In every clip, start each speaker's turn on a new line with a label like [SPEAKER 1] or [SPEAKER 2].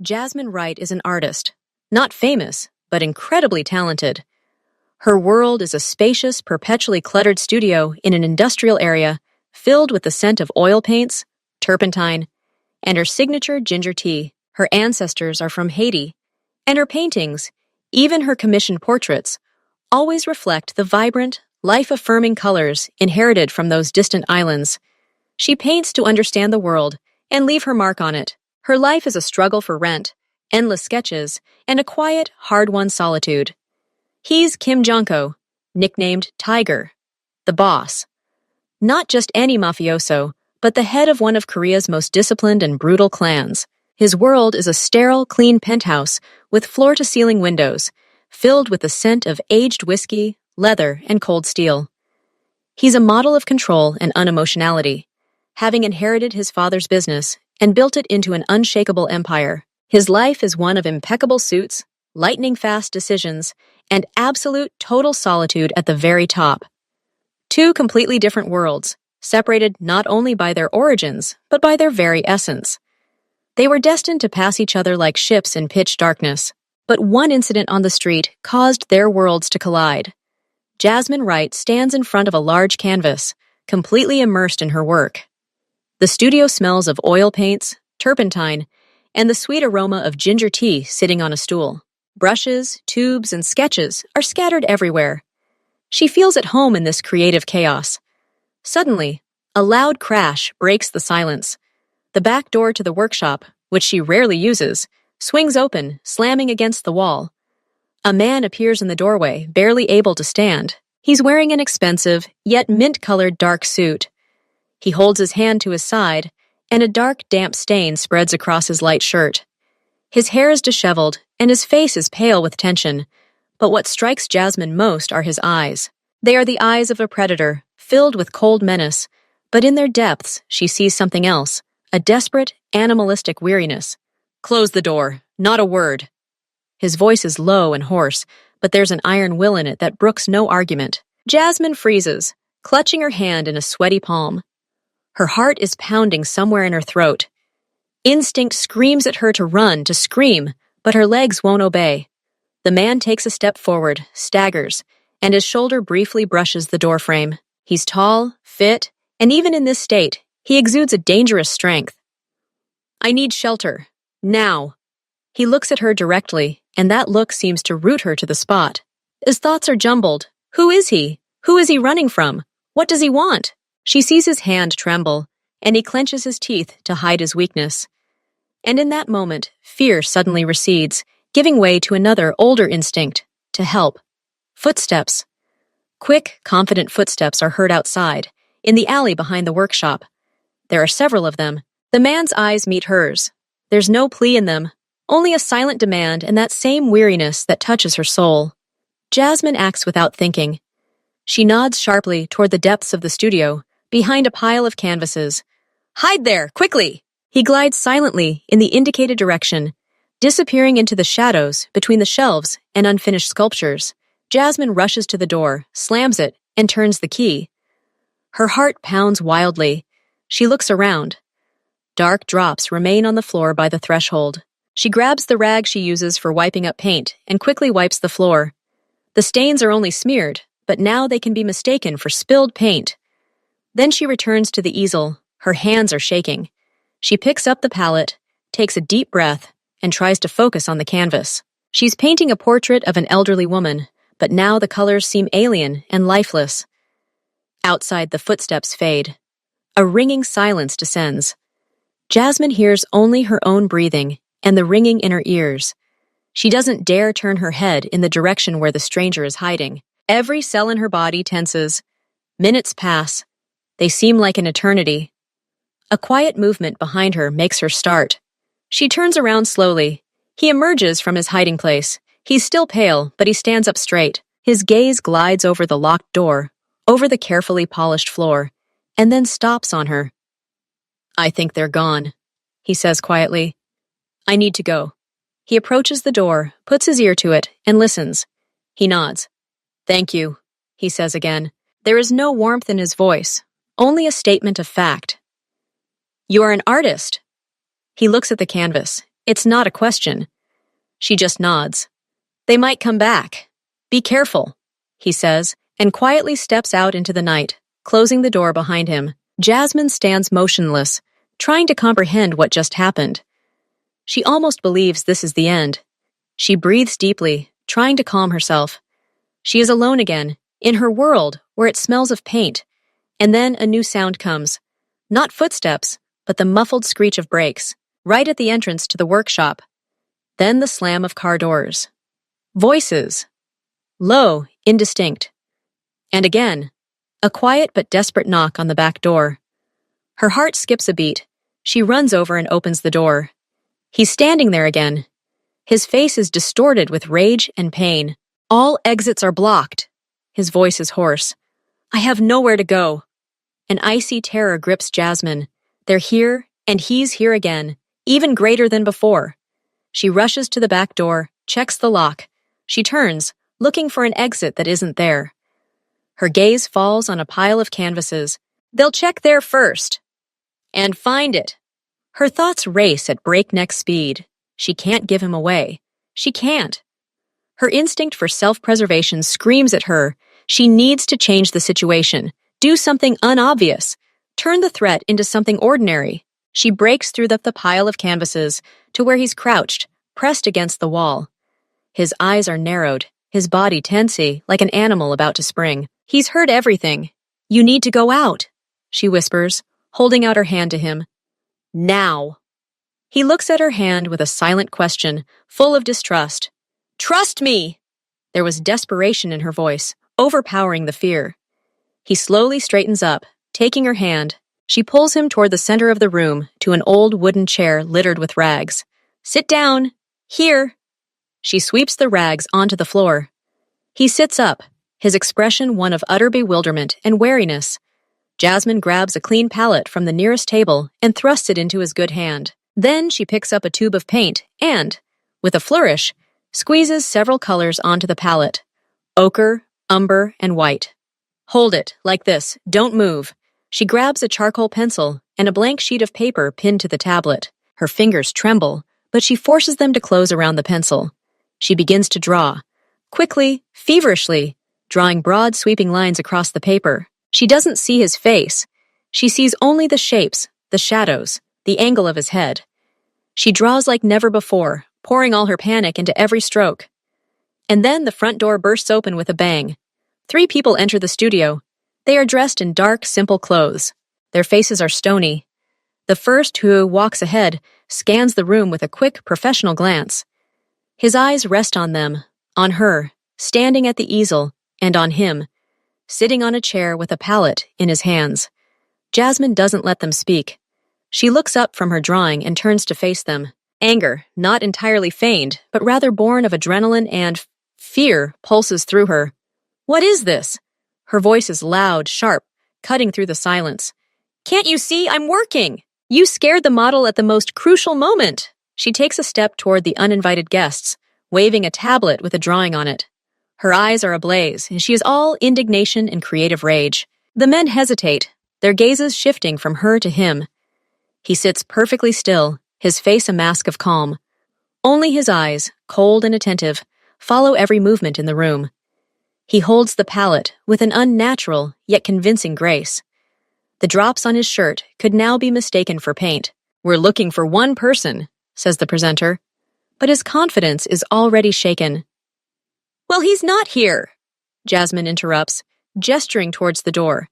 [SPEAKER 1] Jasmine Wright is an artist, not famous, but incredibly talented. Her world is a spacious, perpetually cluttered studio in an industrial area filled with the scent of oil paints, turpentine, and her signature ginger tea. Her ancestors are from Haiti, and her paintings, even her commissioned portraits, always reflect the vibrant, life-affirming colors inherited from those distant islands. She paints to understand the world and leave her mark on it. Her life is a struggle for rent, endless sketches, and a quiet, hard-won solitude. He's Kim Jonko, nicknamed Tiger, the boss. Not just any mafioso, but the head of one of Korea's most disciplined and brutal clans. His world is a sterile, clean penthouse with floor-to-ceiling windows, filled with the scent of aged whiskey, leather, and cold steel. He's a model of control and unemotionality, having inherited his father's business and built it into an unshakable empire. His life is one of impeccable suits, lightning-fast decisions, and absolute total solitude at the very top. Two completely different worlds, separated not only by their origins, but by their very essence. They were destined to pass each other like ships in pitch darkness, but one incident on the street caused their worlds to collide. Jasmine Wright stands in front of a large canvas, completely immersed in her work. The studio smells of oil paints, turpentine, and the sweet aroma of ginger tea sitting on a stool. Brushes, tubes, and sketches are scattered everywhere. She feels at home in this creative chaos. Suddenly, a loud crash breaks the silence. The back door to the workshop, which she rarely uses, swings open, slamming against the wall. A man appears in the doorway, barely able to stand. He's wearing an expensive, yet mint-colored dark suit. He holds his hand to his side, and a dark, damp stain spreads across his light shirt. His hair is disheveled, and his face is pale with tension. But what strikes Jasmine most are his eyes. They are the eyes of a predator, filled with cold menace, but in their depths she sees something else, a desperate, animalistic weariness. "Close the door, not a word." His voice is low and hoarse, but there's an iron will in it that brooks no argument. Jasmine freezes, clutching her hand in a sweaty palm. Her heart is pounding somewhere in her throat. Instinct screams at her to run, to scream, but her legs won't obey. The man takes a step forward, staggers, and his shoulder briefly brushes the doorframe. He's tall, fit, and even in this state, he exudes a dangerous strength. "I need shelter. Now." He looks at her directly, and that look seems to root her to the spot. His thoughts are jumbled. Who is he? Who is he running from? What does he want? She sees his hand tremble, and he clenches his teeth to hide his weakness. And in that moment, fear suddenly recedes, giving way to another, older instinct, to help. Footsteps. Quick, confident footsteps are heard outside, in the alley behind the workshop. There are several of them. The man's eyes meet hers. There's no plea in them, only a silent demand and that same weariness that touches her soul. Jasmine acts without thinking. She nods sharply toward the depths of the studio, behind a pile of canvases. "Hide there, quickly!" He glides silently in the indicated direction, disappearing into the shadows between the shelves and unfinished sculptures. Jasmine rushes to the door, slams it, and turns the key. Her heart pounds wildly. She looks around. Dark drops remain on the floor by the threshold. She grabs the rag she uses for wiping up paint and quickly wipes the floor. The stains are only smeared, but now they can be mistaken for spilled paint. Then she returns to the easel. Her hands are shaking. She picks up the palette, takes a deep breath, and tries to focus on the canvas. She's painting a portrait of an elderly woman, but now the colors seem alien and lifeless. Outside, the footsteps fade. A ringing silence descends. Jasmine hears only her own breathing and the ringing in her ears. She doesn't dare turn her head in the direction where the stranger is hiding. Every cell in her body tenses. Minutes pass. They seem like an eternity. A quiet movement behind her makes her start. She turns around slowly. He emerges from his hiding place. He's still pale, but he stands up straight. His gaze glides over the locked door, over the carefully polished floor, and then stops on her. "I think they're gone," he says quietly. "I need to go." He approaches the door, puts his ear to it, and listens. He nods. "Thank you," he says again. There is no warmth in his voice, only a statement of fact. "You are an artist." He looks at the canvas. It's not a question. She just nods. They might come back. Be careful, he says, and quietly steps out into the night, closing the door behind him. Jasmine stands motionless, trying to comprehend what just happened. She almost believes this is the end. She breathes deeply, trying to calm herself. She is alone again, in her world where it smells of paint. And then a new sound comes. Not footsteps, but the muffled screech of brakes, right at the entrance to the workshop. Then the slam of car doors. Voices. Low, indistinct. And again, a quiet but desperate knock on the back door. Her heart skips a beat. She runs over and opens the door. He's standing there again. His face is distorted with rage and pain. All exits are blocked. His voice is hoarse. I have nowhere to go. An icy terror grips Jasmine. They're here, and he's here again, even greater than before. She rushes to the back door, checks the lock. She turns, looking for an exit that isn't there. Her gaze falls on a pile of canvases. They'll check there first. And find it. Her thoughts race at breakneck speed. She can't give him away. She can't. Her instinct for self-preservation screams at her. She needs to change the situation, do something unobvious, turn the threat into something ordinary. She breaks through the pile of canvases to where he's crouched, pressed against the wall. His eyes are narrowed, his body tensy, like an animal about to spring. He's heard everything. You need to go out, she whispers, holding out her hand to him. Now. He looks at her hand with a silent question, full of distrust. Trust me! There was desperation in her voice, overpowering the fear. He slowly straightens up, taking her hand. She pulls him toward the center of the room, to an old wooden chair littered with rags. Sit down. Here. She sweeps the rags onto the floor. He sits up, his expression one of utter bewilderment and wariness. Jasmine grabs a clean palette from the nearest table and thrusts it into his good hand. Then she picks up a tube of paint and, with a flourish, squeezes several colors onto the palette. Ochre, umber, and white. Hold it, like this. Don't move. She grabs a charcoal pencil and a blank sheet of paper pinned to the tablet. Her fingers tremble, but she forces them to close around the pencil. She begins to draw, quickly, feverishly, drawing broad, sweeping lines across the paper. She doesn't see his face. She sees only the shapes, the shadows, the angle of his head. She draws like never before, pouring all her panic into every stroke. And then the front door bursts open with a bang. 3 people enter the studio. They are dressed in dark, simple clothes. Their faces are stony. The first, who walks ahead, scans the room with a quick, professional glance. His eyes rest on them, on her, standing at the easel, and on him, sitting on a chair with a palette in his hands. Jasmine doesn't let them speak. She looks up from her drawing and turns to face them. Anger, not entirely feigned, but rather born of adrenaline and fear, pulses through her. What is this? Her voice is loud, sharp, cutting through the silence. Can't you see I'm working? You scared the model at the most crucial moment. She takes a step toward the uninvited guests, waving a tablet with a drawing on it. Her eyes are ablaze, and she is all indignation and creative rage. The men hesitate, their gazes shifting from her to him. He sits perfectly still, his face a mask of calm. Only his eyes, cold and attentive, follow every movement in the room. He holds the palette with an unnatural yet convincing grace. The drops on his shirt could now be mistaken for paint. We're looking for one person, says the presenter, but his confidence is already shaken. Well, he's not here, Jasmine interrupts, gesturing towards the door.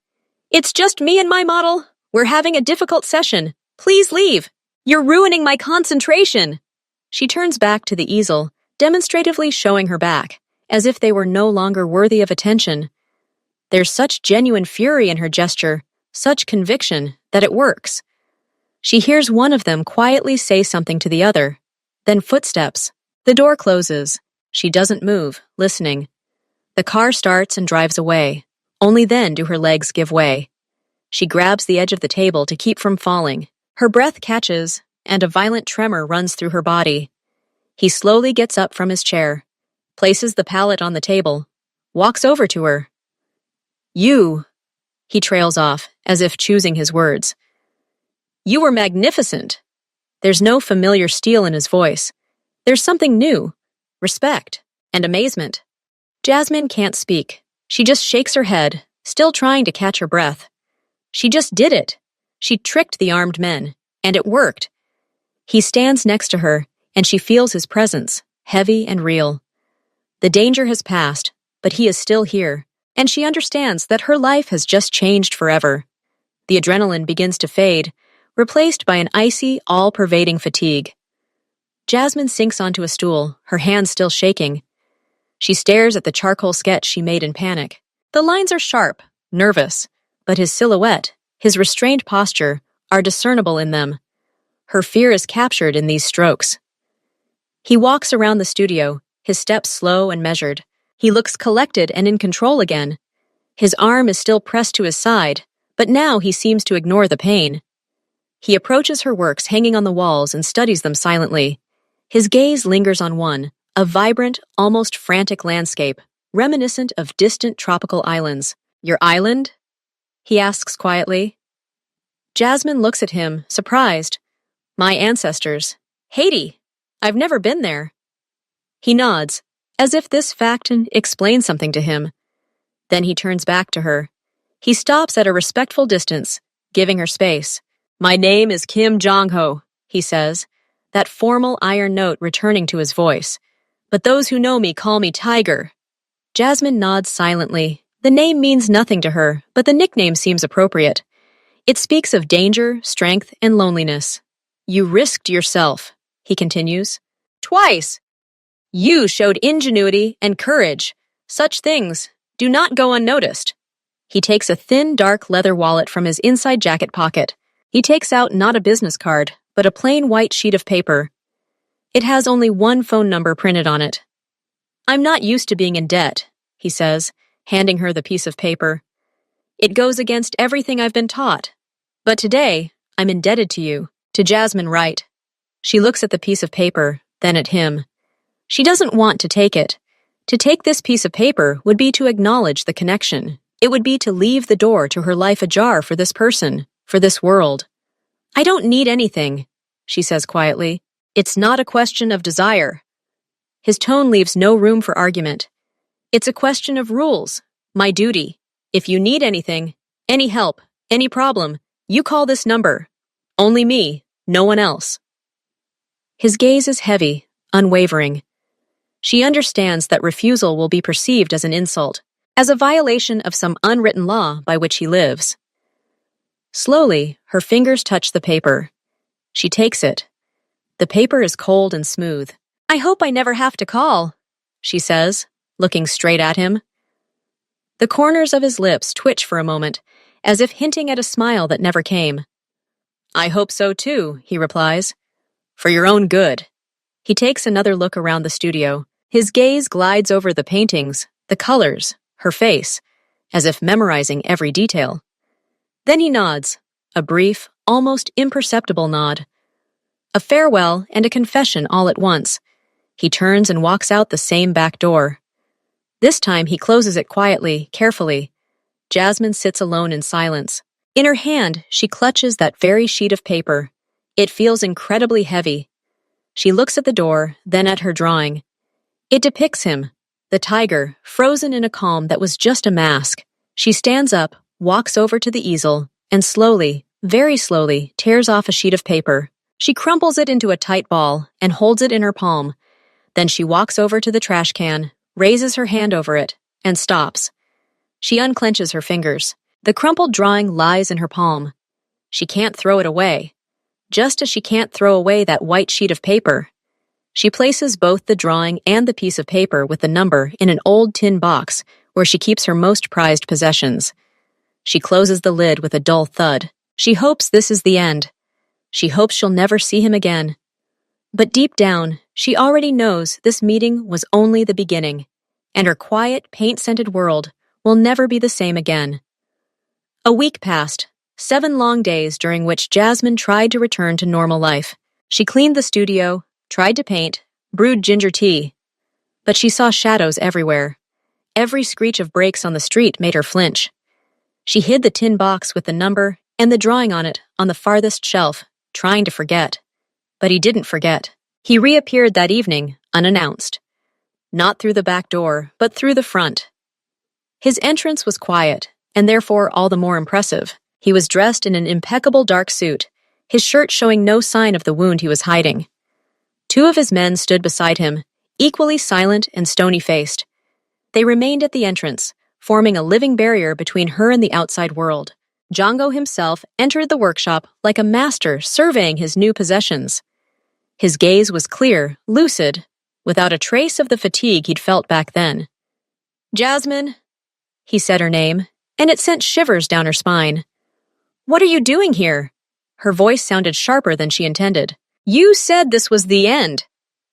[SPEAKER 1] It's just me and my model. We're having a difficult session. Please leave. You're ruining my concentration. She turns back to the easel, demonstratively showing her back, as if they were no longer worthy of attention. There's such genuine fury in her gesture, such conviction, that it works. She hears one of them quietly say something to the other. Then footsteps. The door closes. She doesn't move, listening. The car starts and drives away. Only then do her legs give way. She grabs the edge of the table to keep from falling. Her breath catches, and a violent tremor runs through her body. He slowly gets up from his chair, places the palette on the table, walks over to her. You, he trails off, as if choosing his words. You were magnificent. There's no familiar steel in his voice. There's something new, respect, and amazement. Jasmine can't speak. She just shakes her head, still trying to catch her breath. She just did it. She tricked the armed men, and it worked. He stands next to her, and she feels his presence, heavy and real. The danger has passed, but he is still here, and she understands that her life has just changed forever. The adrenaline begins to fade, replaced by an icy, all-pervading fatigue. Jasmine sinks onto a stool, her hands still shaking. She stares at the charcoal sketch she made in panic. The lines are sharp, nervous, but his silhouette, his restrained posture, are discernible in them. Her fear is captured in these strokes. He walks around the studio, his steps slow and measured. He looks collected and in control again. His arm is still pressed to his side, but now he seems to ignore the pain. He approaches her works hanging on the walls and studies them silently. His gaze lingers on one, a vibrant, almost frantic landscape, reminiscent of distant tropical islands. "Your island?" he asks quietly. Jasmine looks at him, surprised. "My ancestors. Haiti. I've never been there." He nods, as if this fact explains something to him. Then he turns back to her. He stops at a respectful distance, giving her space. "My name is Kim Jong-ho," he says, that formal iron note returning to his voice. "But those who know me call me Tiger." Jasmine nods silently. The name means nothing to her, but the nickname seems appropriate. It speaks of danger, strength, and loneliness. "You risked yourself," he continues. "Twice. You showed ingenuity and courage. Such things do not go unnoticed." He takes a thin, dark leather wallet from his inside jacket pocket. He takes out not a business card, but a plain white sheet of paper. It has only one phone number printed on it. "I'm not used to being in debt," he says, handing her the piece of paper. "It goes against everything I've been taught. But today, I'm indebted to you." To Jasmine Wright. She looks at the piece of paper, then at him. She doesn't want to take it. To take this piece of paper would be to acknowledge the connection. It would be to leave the door to her life ajar for this person, for this world. "I don't need anything," she says quietly. "It's not a question of desire." His tone leaves no room for argument. "It's a question of rules, my duty. If you need anything, any help, any problem, you call this number. Only me, no one else." His gaze is heavy, unwavering. She understands that refusal will be perceived as an insult, as a violation of some unwritten law by which he lives. Slowly, her fingers touch the paper. She takes it. The paper is cold and smooth. "I hope I never have to call," she says, looking straight at him. The corners of his lips twitch for a moment, as if hinting at a smile that never came. "I hope so too," he replies. "For your own good." He takes another look around the studio. His gaze glides over the paintings, the colors, her face, as if memorizing every detail. Then he nods, a brief, almost imperceptible nod. A farewell and a confession all at once. He turns and walks out the same back door. This time he closes it quietly, carefully. Jasmine sits alone in silence. In her hand, she clutches that very sheet of paper. It feels incredibly heavy. She looks at the door, then at her drawing. It depicts him, the tiger, frozen in a calm that was just a mask. She stands up, walks over to the easel, and slowly, very slowly, tears off a sheet of paper. She crumples it into a tight ball and holds it in her palm. Then she walks over to the trash can, raises her hand over it, and stops. She unclenches her fingers. The crumpled drawing lies in her palm. She can't throw it away, just as she can't throw away that white sheet of paper. She places both the drawing and the piece of paper with the number in an old tin box where she keeps her most prized possessions. She closes the lid with a dull thud. She hopes this is the end. She hopes she'll never see him again. But deep down, she already knows this meeting was only the beginning, and her quiet, paint-scented world will never be the same again. A week passed, 7 long days during which Jasmine tried to return to normal life. She cleaned the studio, tried to paint, brewed ginger tea. But she saw shadows everywhere. Every screech of brakes on the street made her flinch. She hid the tin box with the number and the drawing on it on the farthest shelf, trying to forget. But he didn't forget. He reappeared that evening, unannounced. Not through the back door, but through the front. His entrance was quiet, and therefore all the more impressive. He was dressed in an impeccable dark suit, his shirt showing no sign of the wound he was hiding. Two of his men stood beside him, equally silent and stony-faced. They remained at the entrance, forming a living barrier between her and the outside world. Django himself entered the workshop like a master surveying his new possessions. His gaze was clear, lucid, without a trace of the fatigue he'd felt back then. "Jasmine," he said her name, and it sent shivers down her spine. "What are you doing here?" Her voice sounded sharper than she intended. "You said this was the end."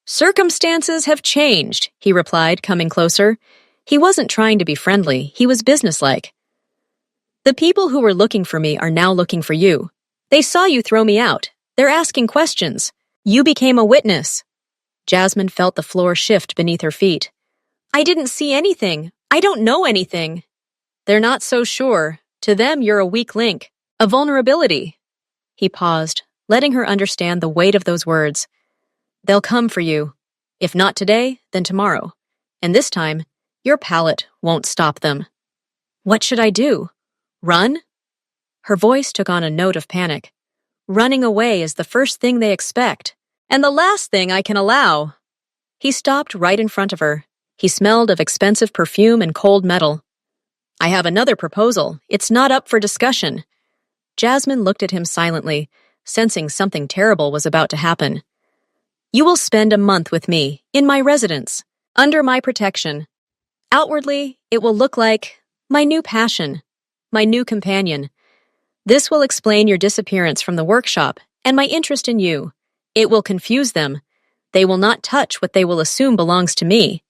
[SPEAKER 1] "Circumstances have changed," he replied, coming closer. He wasn't trying to be friendly, he was businesslike. "The people who were looking for me are now looking for you. They saw you throw me out. They're asking questions. You became a witness." Jasmine felt the floor shift beneath her feet. "I didn't see anything. I don't know anything." "They're not so sure. To them, you're a weak link, a vulnerability." He paused, letting her understand the weight of those words. "They'll come for you. If not today, then tomorrow. And this time, your palate won't stop them." "What should I do? Run?" Her voice took on a note of panic. "Running away is the first thing they expect, and the last thing I can allow." He stopped right in front of her. He smelled of expensive perfume and cold metal. "I have another proposal. It's not up for discussion." Jasmine looked at him silently, sensing something terrible was about to happen. "You will spend a month with me, in my residence, under my protection. Outwardly, it will look like my new passion, my new companion. This will explain your disappearance from the workshop and my interest in you. It will confuse them. They will not touch what they will assume belongs to me."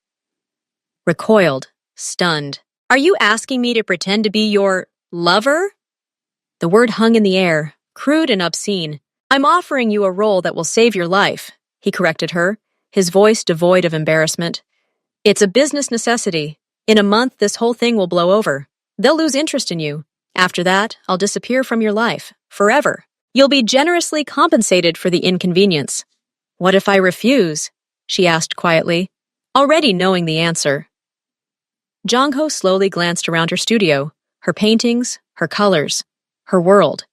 [SPEAKER 1] Recoiled, stunned. "Are you asking me to pretend to be your lover?" The word hung in the air, crude and obscene. "I'm offering you a role that will save your life," he corrected her, his voice devoid of embarrassment. "It's a business necessity. In a month, this whole thing will blow over. They'll lose interest in you. After that, I'll disappear from your life, forever. You'll be generously compensated for the inconvenience." "What if I refuse?" she asked quietly, already knowing the answer. Jongho slowly glanced around her studio, her paintings, her colors, her world.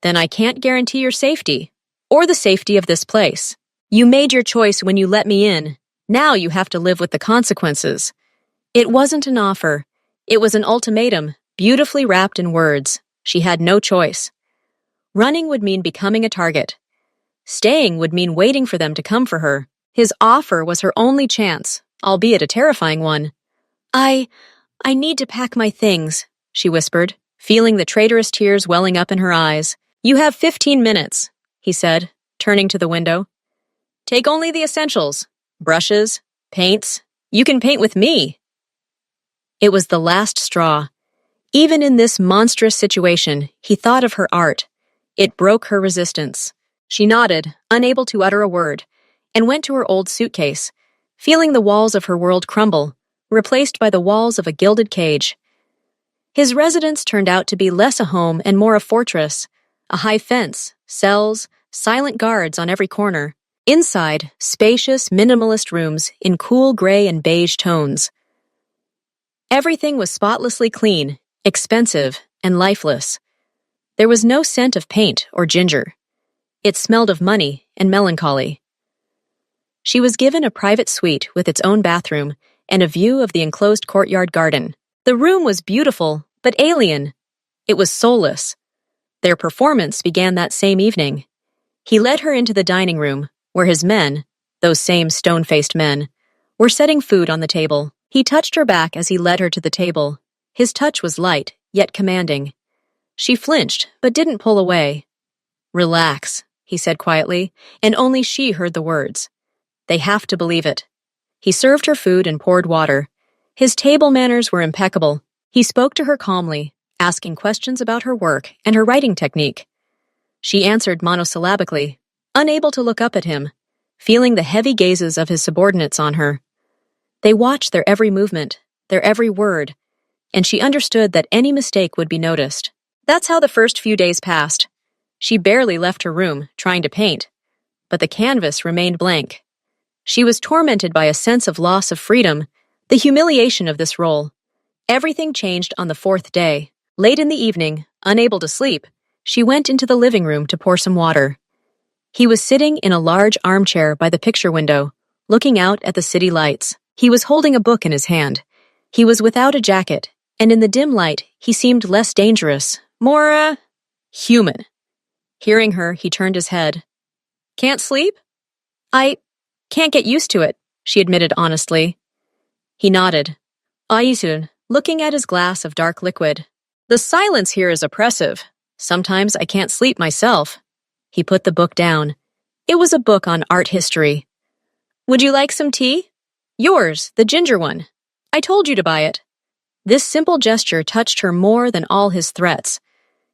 [SPEAKER 1] "Then I can't guarantee your safety, or the safety of this place. You made your choice when you let me in. Now you have to live with the consequences." It wasn't an offer. It was an ultimatum, beautifully wrapped in words. She had no choice. Running would mean becoming a target. Staying would mean waiting for them to come for her. His offer was her only chance, albeit a terrifying one. I need to pack my things," she whispered, feeling the traitorous tears welling up in her eyes. "You have 15 minutes, he said, turning to the window. "Take only the essentials. Brushes, paints. You can paint with me." It was the last straw. Even in this monstrous situation, he thought of her art. It broke her resistance. She nodded, unable to utter a word, and went to her old suitcase, feeling the walls of her world crumble, replaced by the walls of a gilded cage. His residence turned out to be less a home and more a fortress, a high fence, cells, silent guards on every corner. Inside, spacious, minimalist rooms in cool gray and beige tones. Everything was spotlessly clean, expensive, and lifeless. There was no scent of paint or ginger. It smelled of money and melancholy. She was given a private suite with its own bathroom and a view of the enclosed courtyard garden. The room was beautiful, but alien. It was soulless. Their performance began that same evening. He led her into the dining room, where his men, those same stone-faced men, were setting food on the table. He touched her back as he led her to the table. His touch was light, yet commanding. She flinched, but didn't pull away. "Relax," he said quietly, and only she heard the words. They have to believe it. He served her food and poured water. His table manners were impeccable. He spoke to her calmly, asking questions about her work and her writing technique. She answered monosyllabically, unable to look up at him, feeling the heavy gazes of his subordinates on her. They watched their every movement, their every word, and she understood that any mistake would be noticed. That's how the first few days passed. She barely left her room, trying to paint. but the canvas remained blank. She was tormented by a sense of loss of freedom, the humiliation of this role. Everything changed on the fourth day. Late in the evening, unable to sleep, she went into the living room to pour some water. He was sitting in a large armchair by the picture window, looking out at the city lights. He was holding a book in his hand. He was without a jacket, and in the dim light, he seemed less dangerous, more, human. Hearing her, he turned his head. "Can't sleep?" "I can't get used to it," she admitted honestly. He nodded. Aisun, looking at his glass of dark liquid. "The silence here is oppressive. Sometimes I can't sleep myself." He put the book down. It was a book on art history. "Would you like some tea?" "Yours, the ginger one. I told you to buy it." This simple gesture touched her more than all his threats.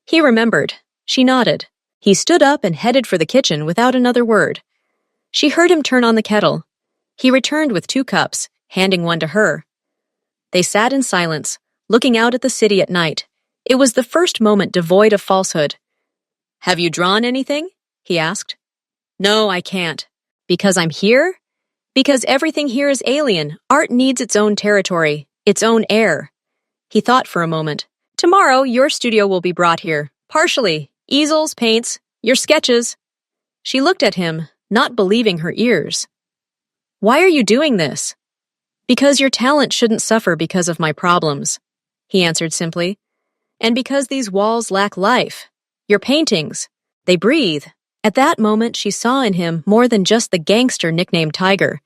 [SPEAKER 1] He remembered. She nodded. He stood up and headed for the kitchen without another word. She heard him turn on the kettle. He returned with 2 cups, handing one to her. They sat in silence, looking out at the city at night. It was the first moment devoid of falsehood. "Have you drawn anything?" he asked. "No, I can't." "Because I'm here?" "Because everything here is alien. Art needs its own territory, its own air." He thought for a moment. "Tomorrow, your studio will be brought here. Partially. Easels, paints, your sketches." She looked at him, not believing her ears. "Why are you doing this?" "Because your talent shouldn't suffer because of my problems," he answered simply. "And because these walls lack life. Your paintings, they breathe." At that moment, she saw in him more than just the gangster nicknamed Tiger.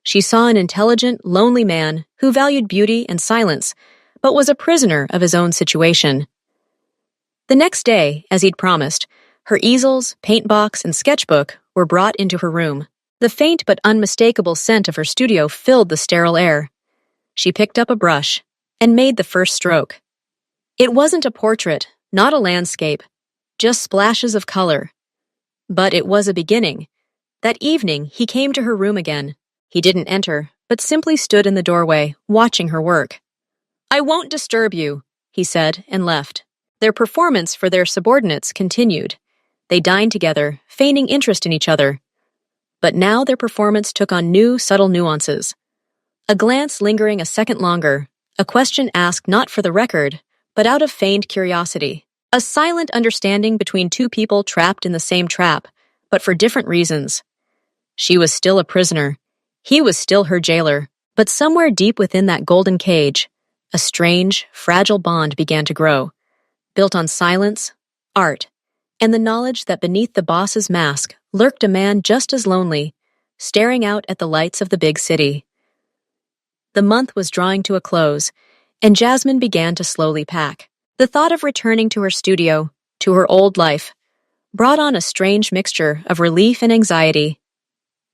[SPEAKER 1] She saw an intelligent, lonely man who valued beauty and silence, but was a prisoner of his own situation. The next day, as he'd promised, her easels, paint box, and sketchbook were brought into her room. The faint but unmistakable scent of her studio filled the sterile air. She picked up a brush and made the first stroke. It wasn't a portrait, not a landscape, just splashes of color. But it was a beginning. That evening, he came to her room again. He didn't enter, but simply stood in the doorway, watching her work. "I won't disturb you," he said, and left. Their performance for their subordinates continued. They dined together, feigning interest in each other. But now their performance took on new, subtle nuances. A glance lingering a second longer, a question asked not for the record, but out of feigned curiosity. A silent understanding between 2 people trapped in the same trap, but for different reasons. She was still a prisoner. He was still her jailer. But somewhere deep within that golden cage, a strange, fragile bond began to grow, built on silence, art, and the knowledge that beneath the boss's mask lurked a man just as lonely, staring out at the lights of the big city. The month was drawing to a close, and Jasmine began to slowly pack. The thought of returning to her studio, to her old life, brought on a strange mixture of relief and anxiety.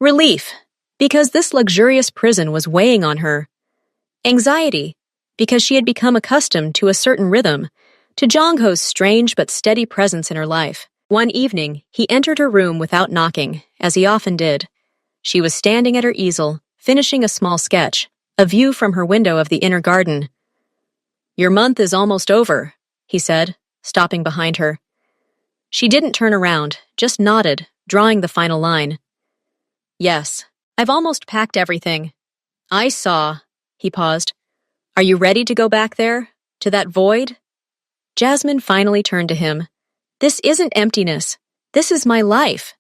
[SPEAKER 1] Relief, because this luxurious prison was weighing on her. Anxiety, because she had become accustomed to a certain rhythm, to Jongho's strange but steady presence in her life. One evening, he entered her room without knocking, as he often did. She was standing at her easel, finishing a small sketch, a view from her window of the inner garden. "Your month is almost over," he said, stopping behind her. She didn't turn around, just nodded, drawing the final line. "Yes, I've almost packed everything." "I saw." He paused. "Are you ready to go back there? To that void?" Jasmine finally turned to him. "This isn't emptiness. This is my life.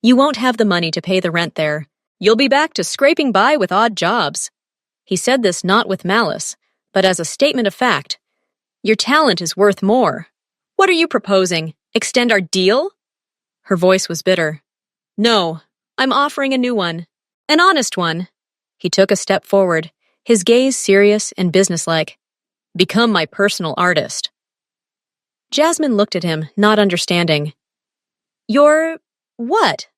[SPEAKER 1] You won't have the money to pay the rent there. You'll be back to scraping by with odd jobs." He said this not with malice, but as a statement of fact. "Your talent is worth more." "What are you proposing? Extend our deal?" Her voice was bitter. "No, I'm offering a new one. An honest one." He took a step forward, his gaze serious and businesslike. "Become my personal artist." Jasmine looked at him, not understanding. "You're... what?"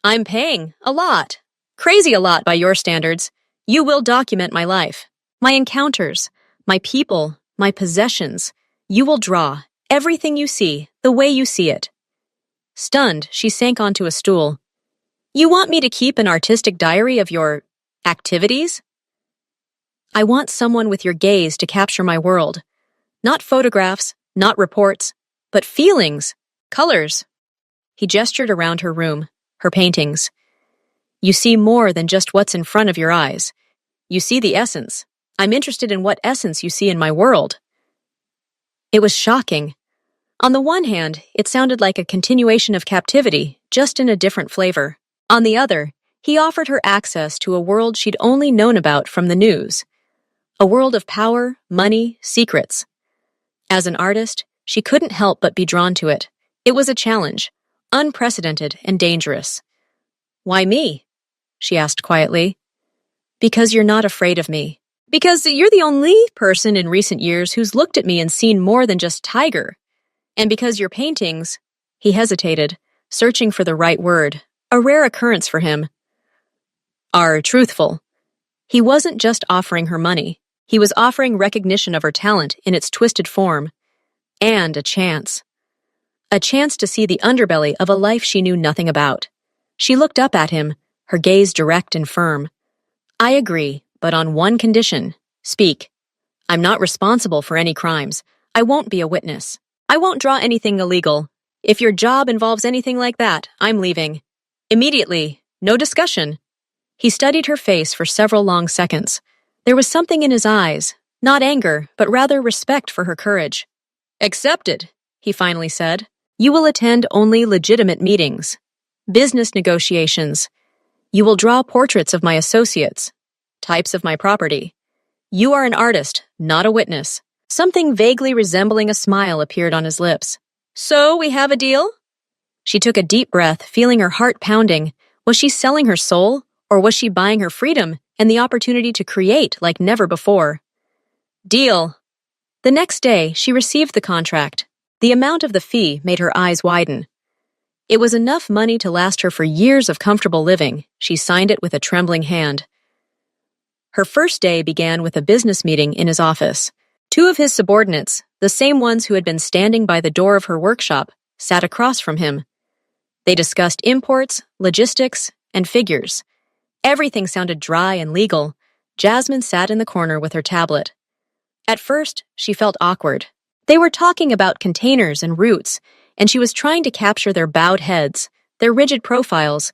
[SPEAKER 1] "I'm paying. A lot. Crazy a lot by your standards. You will document my life. My encounters. My people. My possessions. You will draw. Everything you see. The way you see it." Stunned, she sank onto a stool. "You want me to keep an artistic diary of your... activities?" "I want someone with your gaze to capture my world. Not photographs, not reports, but feelings, colors." He gestured around her room. her paintings. You see more than just what's in front of your eyes. You see the essence. I'm interested in what essence you see in my world. It was shocking. On the one hand, it sounded like a continuation of captivity, just in a different flavor. On the other, he offered her access to a world she'd only known about from the news. A world of power, money, secrets. As an artist, she couldn't help but be drawn to it. It was a challenge, unprecedented and dangerous. "Why me?" she asked quietly. "Because you're not afraid of me. Because you're the only person in recent years who's looked at me and seen more than just tiger. And because your paintings," he hesitated, searching for the right word, a rare occurrence for him, "are truthful." He wasn't just offering her money. He was offering recognition of her talent in its twisted form. And a chance. A chance to see the underbelly of a life she knew nothing about. She looked up at him, her gaze direct and firm. "I agree, but on one condition. Speak. I'm not responsible for any crimes. I won't be a witness. I won't draw anything illegal. If your job involves anything like that, I'm leaving. Immediately. No discussion." He studied her face for several long seconds. There was something in his eyes, not anger, but rather respect for her courage. "Accepted," he finally said. "You will attend only legitimate meetings. Business negotiations. You will draw portraits of my associates. Types of my property. You are an artist, not a witness." Something vaguely resembling a smile appeared on his lips. "So we have a deal?" She took a deep breath, feeling her heart pounding. Was she selling her soul, or was she buying her freedom and the opportunity to create like never before? "Deal." The next day, she received the contract. The amount of the fee made her eyes widen. It was enough money to last her for years of comfortable living. She signed it with a trembling hand. Her first day began with a business meeting in his office. Two of his subordinates, the same ones who had been standing by the door of her workshop, sat across from him. They discussed imports, logistics, and figures. Everything sounded dry and legal. Jasmine sat in the corner with her tablet. At first, she felt awkward. They were talking about containers and routes, and she was trying to capture their bowed heads, their rigid profiles,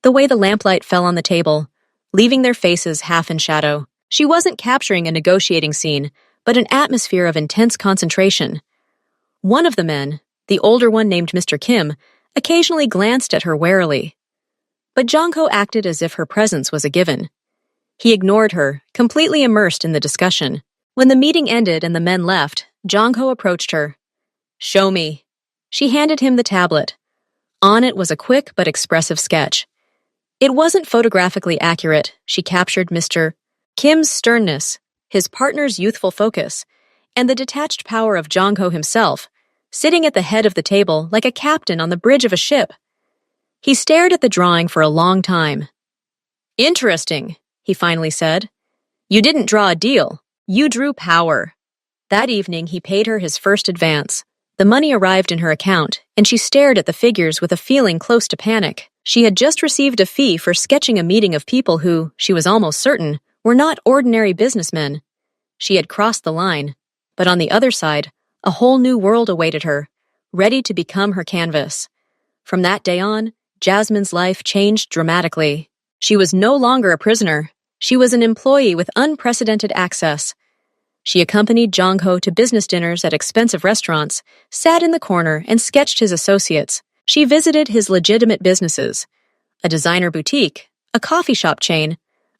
[SPEAKER 1] the way the lamplight fell on the table, leaving their faces half in shadow. She wasn't capturing a negotiating scene, but an atmosphere of intense concentration. One of the men, the older one named Mr. Kim, occasionally glanced at her warily. But Jongho acted as if her presence was a given. He ignored her, completely immersed in the discussion. When the meeting ended and the men left, Jongho approached her. "Show me." She handed him the tablet. On it was a quick but expressive sketch. It wasn't photographically accurate. She captured Mr. Kim's sternness, his partner's youthful focus, and the detached power of Jongho himself, sitting at the head of the table like a captain on the bridge of a ship. He stared at the drawing for a long time. "Interesting," he finally said. "You didn't draw a deal. You drew power." That evening, he paid her his first advance. The money arrived in her account, and she stared at the figures with a feeling close to panic. She had just received a fee for sketching a meeting of people who, she was almost certain, were not ordinary businessmen. She had crossed the line, but on the other side, a whole new world awaited her, ready to become her canvas. From that day on, Jasmine's life changed dramatically. She was no longer a prisoner. She was an employee with unprecedented access. She accompanied Jongho to business dinners at expensive restaurants, sat in the corner, and sketched his associates. She visited his legitimate businesses, a designer boutique, a coffee shop chain,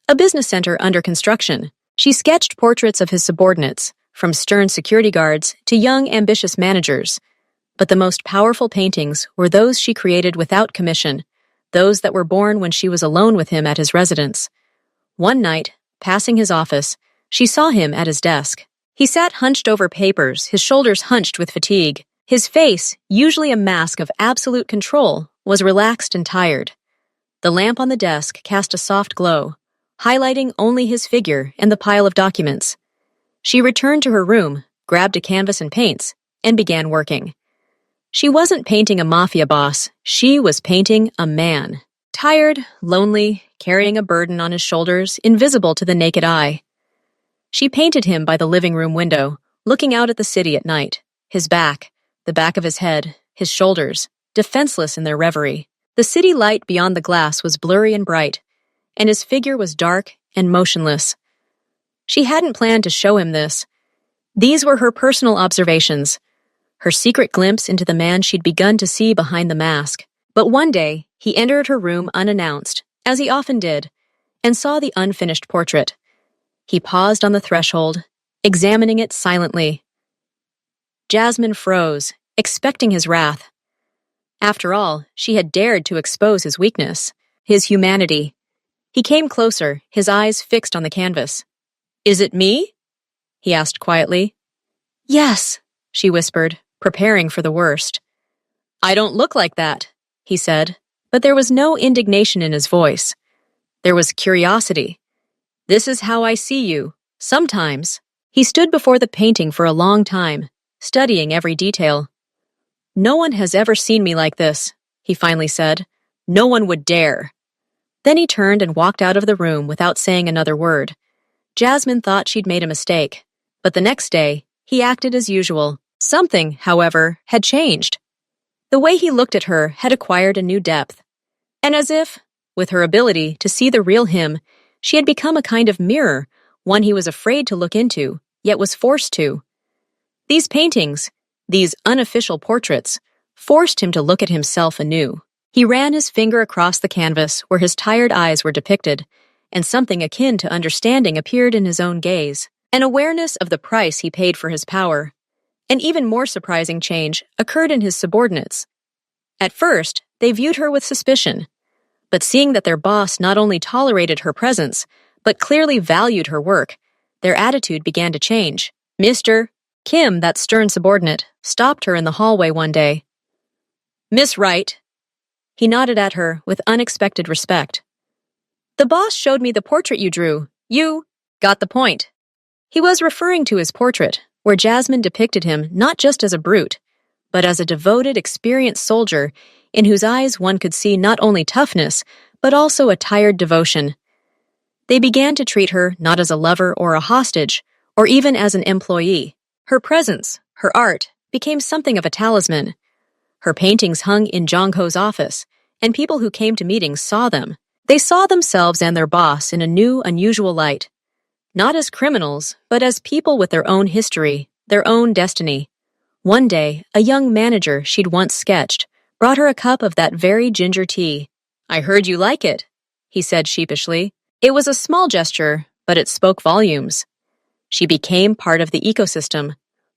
[SPEAKER 1] a business center under construction. She sketched portraits of his subordinates, from stern security guards to young, ambitious managers. But the most powerful paintings were those she created without commission, those that were born when she was alone with him at his residence. One night, passing his office, she saw him at his desk. He sat hunched over papers, his shoulders hunched with fatigue. His face, usually a mask of absolute control, was relaxed and tired. The lamp on the desk cast a soft glow, highlighting only his figure and the pile of documents. She returned to her room, grabbed a canvas and paints, and began working. She wasn't painting a mafia boss, she was painting a man. Tired, lonely, carrying a burden on his shoulders, invisible to the naked eye. She painted him by the living room window, looking out at the city at night, his back, the back of his head, his shoulders, defenseless in their reverie. The city light beyond the glass was blurry and bright, and his figure was dark and motionless. She hadn't planned to show him this. These were her personal observations, her secret glimpse into the man she'd begun to see behind the mask. But one day, he entered her room unannounced, as he often did, and saw the unfinished portrait. He paused on the threshold, examining it silently. Jasmine froze, expecting his wrath. After all, she had dared to expose his weakness, his humanity. He came closer, his eyes fixed on the canvas. "Is it me?" he asked quietly. "Yes," she whispered, preparing for the worst. "I don't look like that," he said, but there was no indignation in his voice. There was curiosity. "This is how I see you, sometimes." He stood before the painting for a long time, studying every detail. "No one has ever seen me like this," he finally said. "No one would dare." Then he turned and walked out of the room without saying another word. Jasmine thought she'd made a mistake, but the next day, he acted as usual. Something, however, had changed. The way he looked at her had acquired a new depth. And as if, with her ability to see the real him, she had become a kind of mirror, one he was afraid to look into, yet was forced to. These paintings, these unofficial portraits, forced him to look at himself anew. He ran his finger across the canvas where his tired eyes were depicted, and something akin to understanding appeared in his own gaze. An awareness of the price he paid for his power. An even more surprising change occurred in his subordinates. At first, they viewed her with suspicion, but seeing that their boss not only tolerated her presence, but clearly valued her work, their attitude began to change. Mr. Kim, that stern subordinate, stopped her in the hallway one day. "Miss Wright." He nodded at her with unexpected respect. "The boss showed me the portrait you drew. You got the point." He was referring to his portrait, where Jasmine depicted him not just as a brute, but as a devoted, experienced soldier in whose eyes one could see not only toughness, but also a tired devotion. They began to treat her not as a lover or a hostage, or even as an employee. Her presence, her art, became something of a talisman. Her paintings hung in Jong-ho's office, and people who came to meetings saw them. They saw themselves and their boss in a new, unusual light. Not as criminals, but as people with their own history, their own destiny. One day, a young manager she'd once sketched brought her a cup of that very ginger tea. "I heard you like it," he said sheepishly. It was a small gesture, but it spoke volumes. She became part of the ecosystem,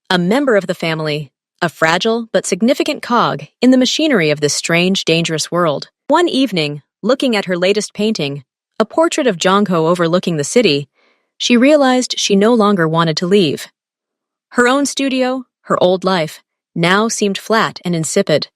[SPEAKER 1] a member of the family, a fragile but significant cog in the machinery of this strange, dangerous world. One evening, looking at her latest painting, a portrait of Jong-ho overlooking the city, she realized she no longer wanted to leave. Her own studio, her old life, now seemed flat and insipid.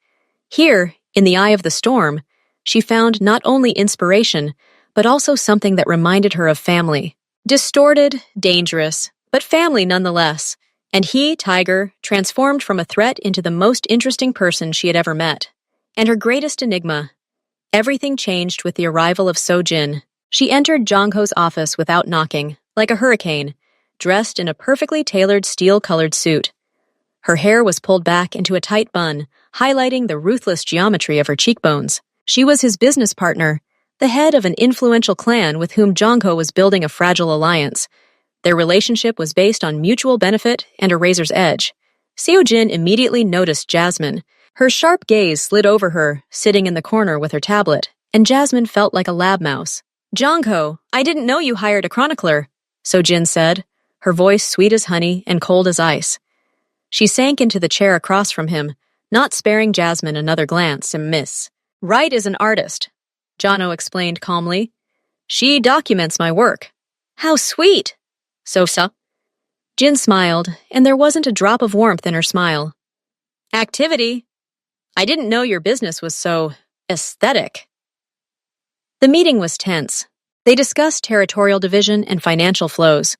[SPEAKER 1] Here, in the eye of the storm, she found not only inspiration, but also something that reminded her of family. Distorted, dangerous, but family nonetheless. And he, Tiger, transformed from a threat into the most interesting person she had ever met. And her greatest enigma. Everything changed with the arrival of So-jin. She entered Jong-ho's office without knocking, like a hurricane, dressed in a perfectly tailored steel-colored suit. Her hair was pulled back into a tight bun, highlighting the ruthless geometry of her cheekbones. She was his business partner, the head of an influential clan with whom Jong-ho was building a fragile alliance. Their relationship was based on mutual benefit and a razor's edge. Seo-jin immediately noticed Jasmine. Her sharp gaze slid over her, sitting in the corner with her tablet, and Jasmine felt like a lab mouse. "Jong-ho, I didn't know you hired a chronicler," Seo-jin said, her voice sweet as honey and cold as ice. She sank into the chair across from him, not sparing Jasmine another glance and miss. "Wright is an artist," Jong-ho explained calmly. "She documents my work." "How sweet!" "So-so." Jin smiled, and there wasn't a drop of warmth in her smile. "Activity. I didn't know your business was so aesthetic." The meeting was tense. They discussed territorial division and financial flows.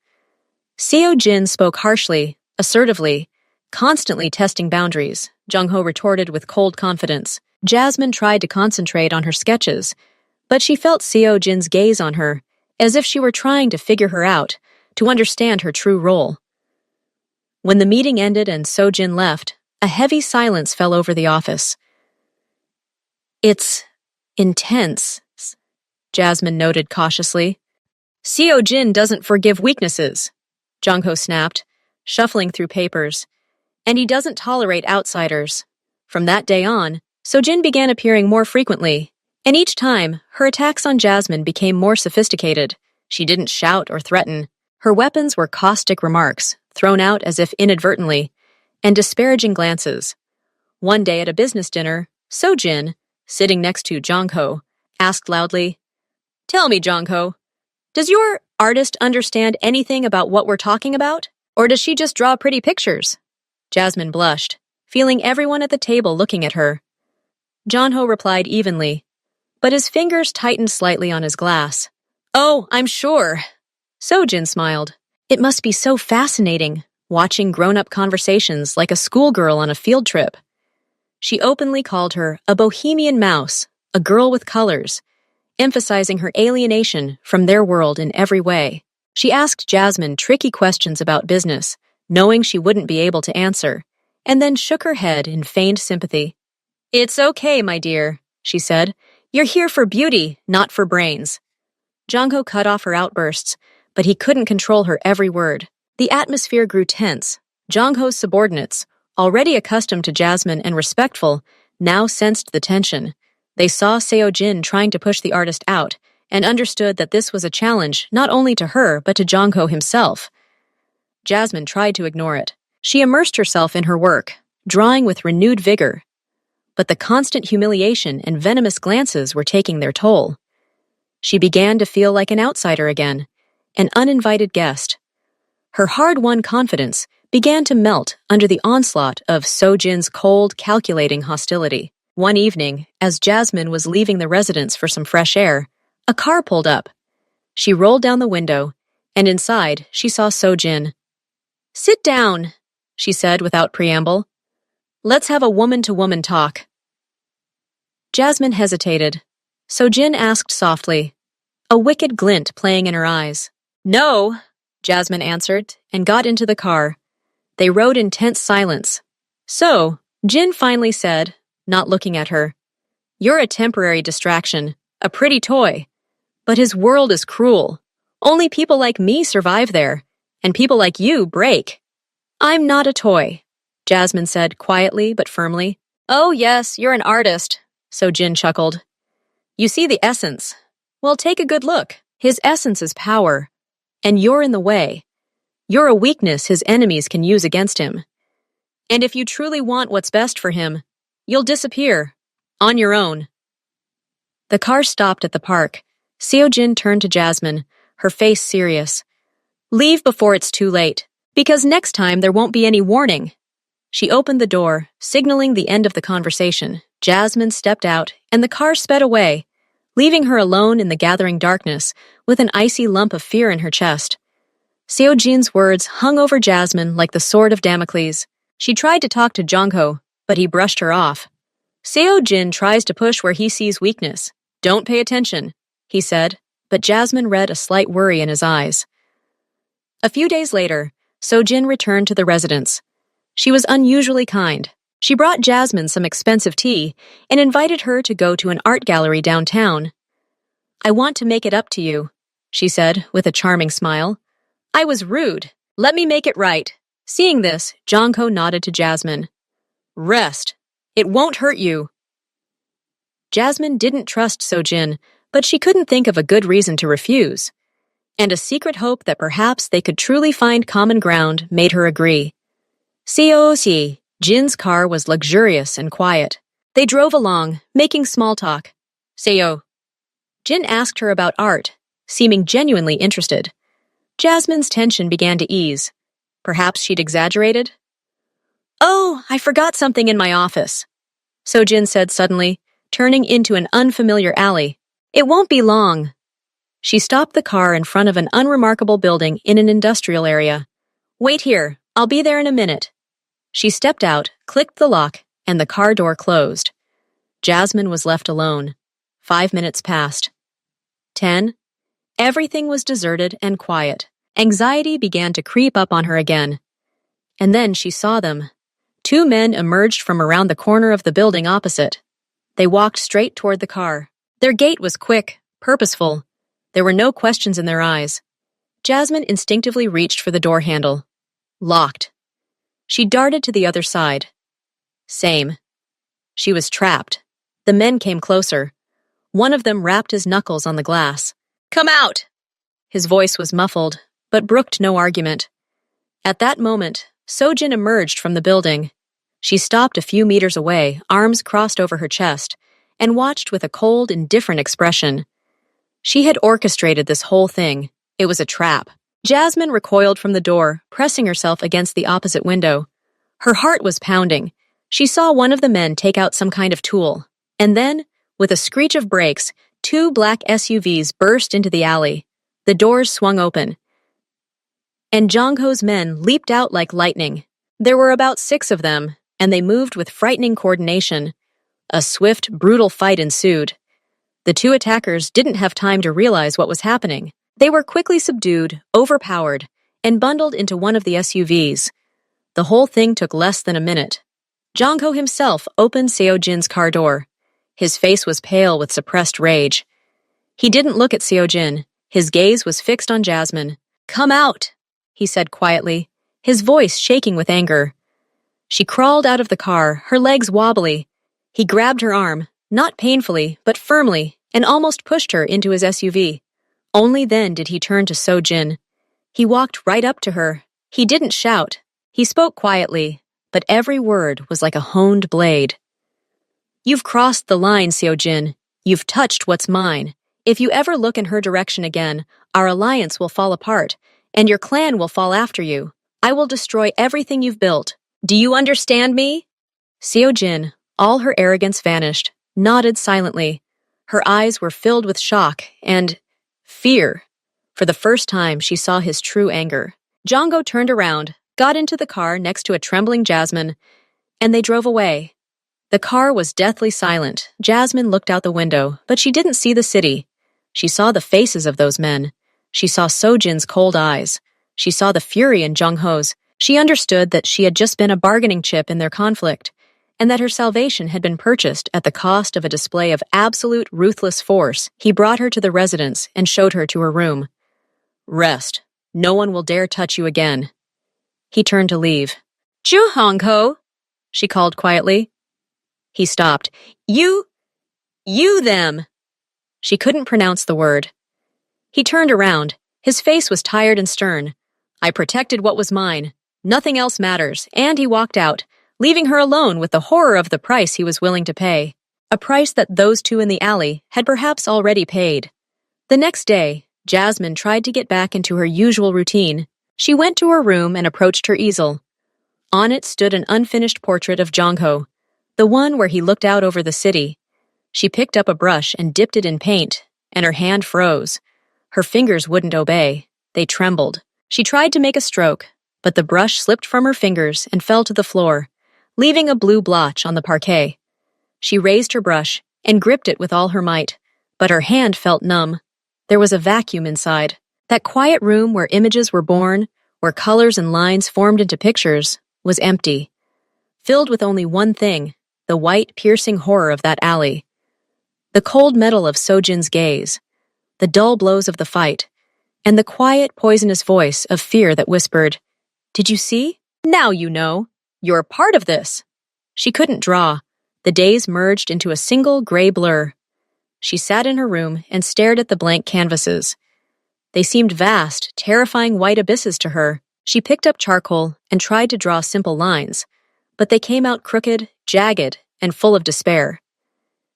[SPEAKER 1] Seo-jin spoke harshly, assertively, constantly testing boundaries. Jong-ho retorted with cold confidence. Jasmine tried to concentrate on her sketches, but she felt Seo-jin's gaze on her, as if she were trying to figure her out, to understand her true role. When the meeting ended and So-jin left, a heavy silence fell over the office. "It's Intense, Jasmine noted cautiously. Seo Jin doesn't forgive weaknesses, Jongho snapped, shuffling through papers. And he doesn't tolerate outsiders. From that day on, Seo-jin began appearing more frequently, and each time, her attacks on Jasmine became more sophisticated. She didn't shout or threaten. Her weapons were caustic remarks, thrown out as if inadvertently, and disparaging glances. One day at a business dinner, Seo-jin, sitting next to Jongho, asked loudly, "Tell me, Jongho, does your artist understand anything about what we're talking about? Or does she just draw pretty pictures?" Jasmine blushed, feeling everyone at the table looking at her. Jongho replied evenly, but his fingers tightened slightly on his glass. "Oh, I'm sure." Seo-jin smiled. It must be so fascinating, watching grown-up conversations like a schoolgirl on a field trip. She openly called her a bohemian mouse, a girl with colors, emphasizing her alienation from their world in every way. She asked Jasmine tricky questions about business, knowing she wouldn't be able to answer, and then shook her head in feigned sympathy. "It's okay, my dear," she said. "You're here for beauty, not for brains." Jongho cut off her outbursts, but he couldn't control her every word. The atmosphere grew tense. Jongho's subordinates, already accustomed to Jasmine and respectful, now sensed the tension. They saw Seo-jin trying to push the artist out, and understood that this was a challenge not only to her but to Jongho himself. Jasmine tried to ignore it. She immersed herself in her work, drawing with renewed vigor. But the constant humiliation and venomous glances were taking their toll. She began to feel like an outsider again, an uninvited guest. Her hard-won confidence began to melt under the onslaught of Seo-jin's cold, calculating hostility. One evening, as Jasmine was leaving the residence for some fresh air, a car pulled up. She rolled down the window, and inside she saw Seo-jin. "Sit down," she said without preamble. "Let's have a woman-to-woman talk." Jasmine hesitated. Seo-jin asked softly, a wicked glint playing in her eyes. "No," Jasmine answered, and got into the car. They rode in tense silence. "So," Jin finally said, not looking at her, "you're a temporary distraction, a pretty toy. But his world is cruel. Only people like me survive there, and people like you break." "I'm not a toy," Jasmine said quietly but firmly. "Oh yes, you're an artist," Seo-jin chuckled. "You see the essence. Well, take a good look. His essence is power, and you're in the way. You're a weakness his enemies can use against him. And if you truly want what's best for him, you'll disappear, on your own." The car stopped at the park. Seo-jin turned to Jasmine, her face serious. "Leave before it's too late, because next time there won't be any warning." She opened the door, signaling the end of the conversation. Jasmine stepped out, and the car sped away, leaving her alone in the gathering darkness with an icy lump of fear in her chest. Seo-jin's words hung over Jasmine like the sword of Damocles. She tried to talk to Jongho, but he brushed her off. "Seo-jin tries to push where he sees weakness. Don't pay attention," he said, but Jasmine read a slight worry in his eyes. A few days later, Seo-jin returned to the residence. She was unusually kind. She brought Jasmine some expensive tea and invited her to go to an art gallery downtown. "I want to make it up to you," she said with a charming smile. "I was rude. Let me make it right." Seeing this, Jongho nodded to Jasmine. "Rest. It won't hurt you." Jasmine didn't trust Seo-jin, but she couldn't think of a good reason to refuse. And a secret hope that perhaps they could truly find common ground made her agree. Seo-si, Jin's car was luxurious and quiet. They drove along, making small talk. "Seo." Jin asked her about art, seeming genuinely interested. Jasmine's tension began to ease. Perhaps she'd exaggerated? "Oh, I forgot something in my office," Seo-jin said suddenly, turning into an unfamiliar alley. "It won't be long." She stopped the car in front of an unremarkable building in an industrial area. "Wait here, I'll be there in a minute." She stepped out, clicked the lock, and the car door closed. Jasmine was left alone. 5 minutes passed. 10. Everything was deserted and quiet. Anxiety began to creep up on her again. And then she saw them. 2 men emerged from around the corner of the building opposite. They walked straight toward the car. Their gait was quick, purposeful. There were no questions in their eyes. Jasmine instinctively reached for the door handle. Locked. She darted to the other side. Same. She was trapped. The men came closer. One of them rapped his knuckles on the glass. "Come out!" His voice was muffled, but brooked no argument. At that moment, Sojin emerged from the building. She stopped a few meters away, arms crossed over her chest, and watched with a cold, indifferent expression. She had orchestrated this whole thing. It was a trap. Jasmine recoiled from the door, pressing herself against the opposite window. Her heart was pounding. She saw one of the men take out some kind of tool. And then, with a screech of brakes, 2 black SUVs burst into the alley. The doors swung open, and Jongho's men leaped out like lightning. There were about 6 of them, and they moved with frightening coordination. A swift, brutal fight ensued. The 2 attackers didn't have time to realize what was happening. They were quickly subdued, overpowered, and bundled into one of the SUVs. The whole thing took less than a minute. Jongho himself opened Seojin's car door. His face was pale with suppressed rage. He didn't look at Seojin. His gaze was fixed on Jasmine. "Come out," he said quietly, his voice shaking with anger. She crawled out of the car, her legs wobbly. He grabbed her arm, not painfully, but firmly, and almost pushed her into his SUV. Only then did he turn to Sojin. He walked right up to her. He didn't shout. He spoke quietly, but every word was like a honed blade. "You've crossed the line, Seojin. You've touched what's mine. If you ever look in her direction again, our alliance will fall apart, and your clan will fall after you. I will destroy everything you've built. Do you understand me?" Seojin, all her arrogance vanished, nodded silently. Her eyes were filled with shock and fear. For the first time, she saw his true anger. Jongho turned around, got into the car next to a trembling Jasmine, and they drove away. The car was deathly silent. Jasmine looked out the window, but she didn't see the city. She saw the faces of those men. She saw Sojin's cold eyes. She saw the fury in Jongho's. She understood that she had just been a bargaining chip in their conflict, and that her salvation had been purchased at the cost of a display of absolute ruthless force. He brought her to the residence and showed her to her room. "Rest. No one will dare touch you again." He turned to leave. "Ju Hongho," she called quietly. He stopped. You them." She couldn't pronounce the word. He turned around. His face was tired and stern. "I protected what was mine. Nothing else matters." And he walked out, leaving her alone with the horror of the price he was willing to pay. A price that those 2 in the alley had perhaps already paid. The next day, Jasmine tried to get back into her usual routine. She went to her room and approached her easel. On it stood an unfinished portrait of Jongho, the one where he looked out over the city. She picked up a brush and dipped it in paint, and her hand froze. Her fingers wouldn't obey. They trembled. She tried to make a stroke, but the brush slipped from her fingers and fell to the floor, leaving a blue blotch on the parquet. She raised her brush and gripped it with all her might, but her hand felt numb. There was a vacuum inside. That quiet room where images were born, where colors and lines formed into pictures, was empty, filled with only one thing: the white, piercing horror of that alley. The cold metal of Sojin's gaze, the dull blows of the fight, and the quiet, poisonous voice of fear that whispered, "Did you see? Now you know. You're part of this." She couldn't draw. The days merged into a single gray blur. She sat in her room and stared at the blank canvases. They seemed vast, terrifying white abysses to her. She picked up charcoal and tried to draw simple lines, but they came out crooked, jagged, and full of despair.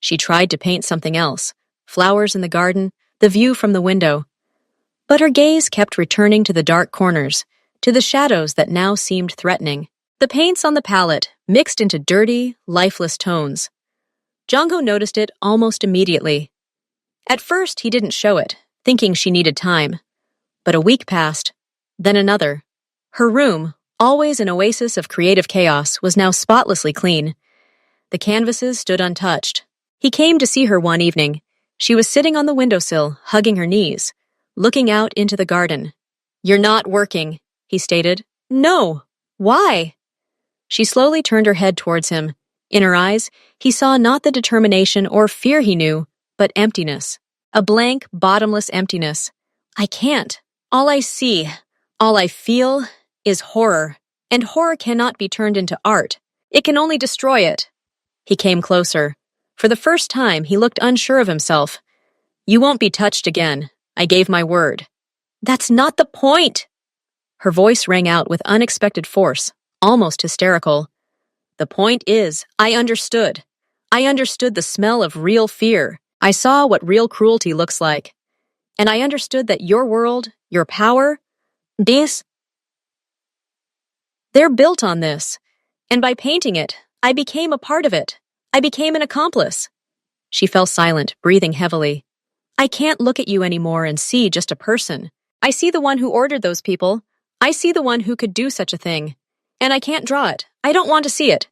[SPEAKER 1] She tried to paint something else: flowers in the garden, the view from the window. But her gaze kept returning to the dark corners, to the shadows that now seemed threatening. The paints on the palette mixed into dirty, lifeless tones. Jongho noticed it almost immediately. At first, he didn't show it, thinking she needed time. But a week passed, then another. Her room, always an oasis of creative chaos, was now spotlessly clean. The canvases stood untouched. He came to see her one evening. She was sitting on the windowsill, hugging her knees, looking out into the garden. "You're not working," he stated. "No. Why?" She slowly turned her head towards him. In her eyes, he saw not the determination or fear he knew, but emptiness. A blank, bottomless emptiness. I can't. All I see, all I feel, is horror. And horror cannot be turned into art. It can only destroy it. He came closer. For the first time, he looked unsure of himself. You won't be touched again. I gave my word. That's not the point. Her voice rang out with unexpected force, almost hysterical. The point is, I understood. I understood the smell of real fear. I saw what real cruelty looks like. And I understood that your world, your power, they're built on this. And by painting it, I became a part of it. I became an accomplice. She fell silent, breathing heavily. I can't look at you anymore and see just a person. I see the one who ordered those people. I see the one who could do such a thing. And I can't draw it. I don't want to see it.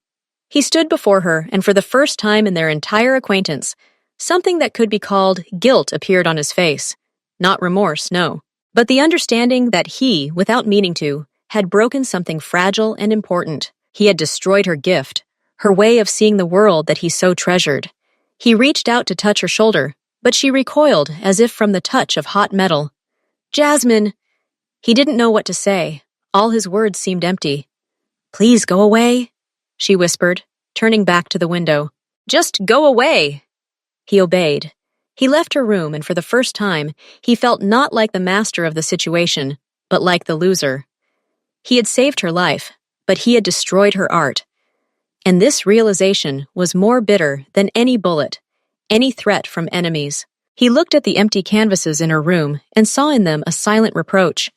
[SPEAKER 1] He stood before her, and for the first time in their entire acquaintance, something that could be called guilt appeared on his face. Not remorse, no. But the understanding that he, without meaning to, had broken something fragile and important. He had destroyed her gift, her way of seeing the world that he so treasured. He reached out to touch her shoulder, but she recoiled as if from the touch of hot metal. Jasmine! He didn't know what to say. All his words seemed empty. Please go away, she whispered, turning back to the window. Just go away! He obeyed. He left her room, and for the first time, he felt not like the master of the situation, but like the loser. He had saved her life, but he had destroyed her art. And this realization was more bitter than any bullet, any threat from enemies. He looked at the empty canvases in her room and saw in them a silent reproach,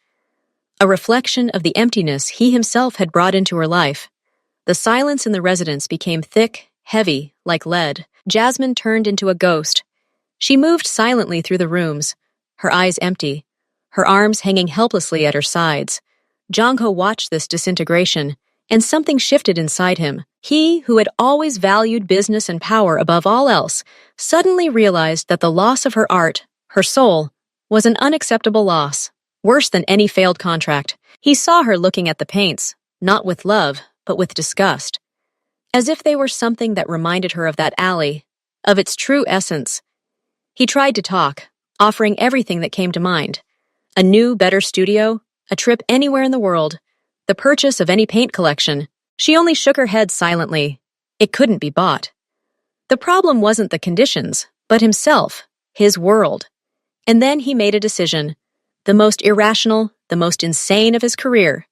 [SPEAKER 1] a reflection of the emptiness he himself had brought into her life. The silence in the residence became thick, heavy, like lead. Jasmine turned into a ghost. She moved silently through the rooms, her eyes empty, her arms hanging helplessly at her sides. Jongho watched this disintegration, and something shifted inside him. He, who had always valued business and power above all else, suddenly realized that the loss of her art, her soul, was an unacceptable loss, worse than any failed contract. He saw her looking at the paints, not with love, but with disgust, as if they were something that reminded her of that alley, of its true essence. He tried to talk, offering everything that came to mind. A new, better studio, a trip anywhere in the world, the purchase of any paint collection. She only shook her head silently. It couldn't be bought. The problem wasn't the conditions, but himself, his world. And then he made a decision, the most irrational, the most insane of his career.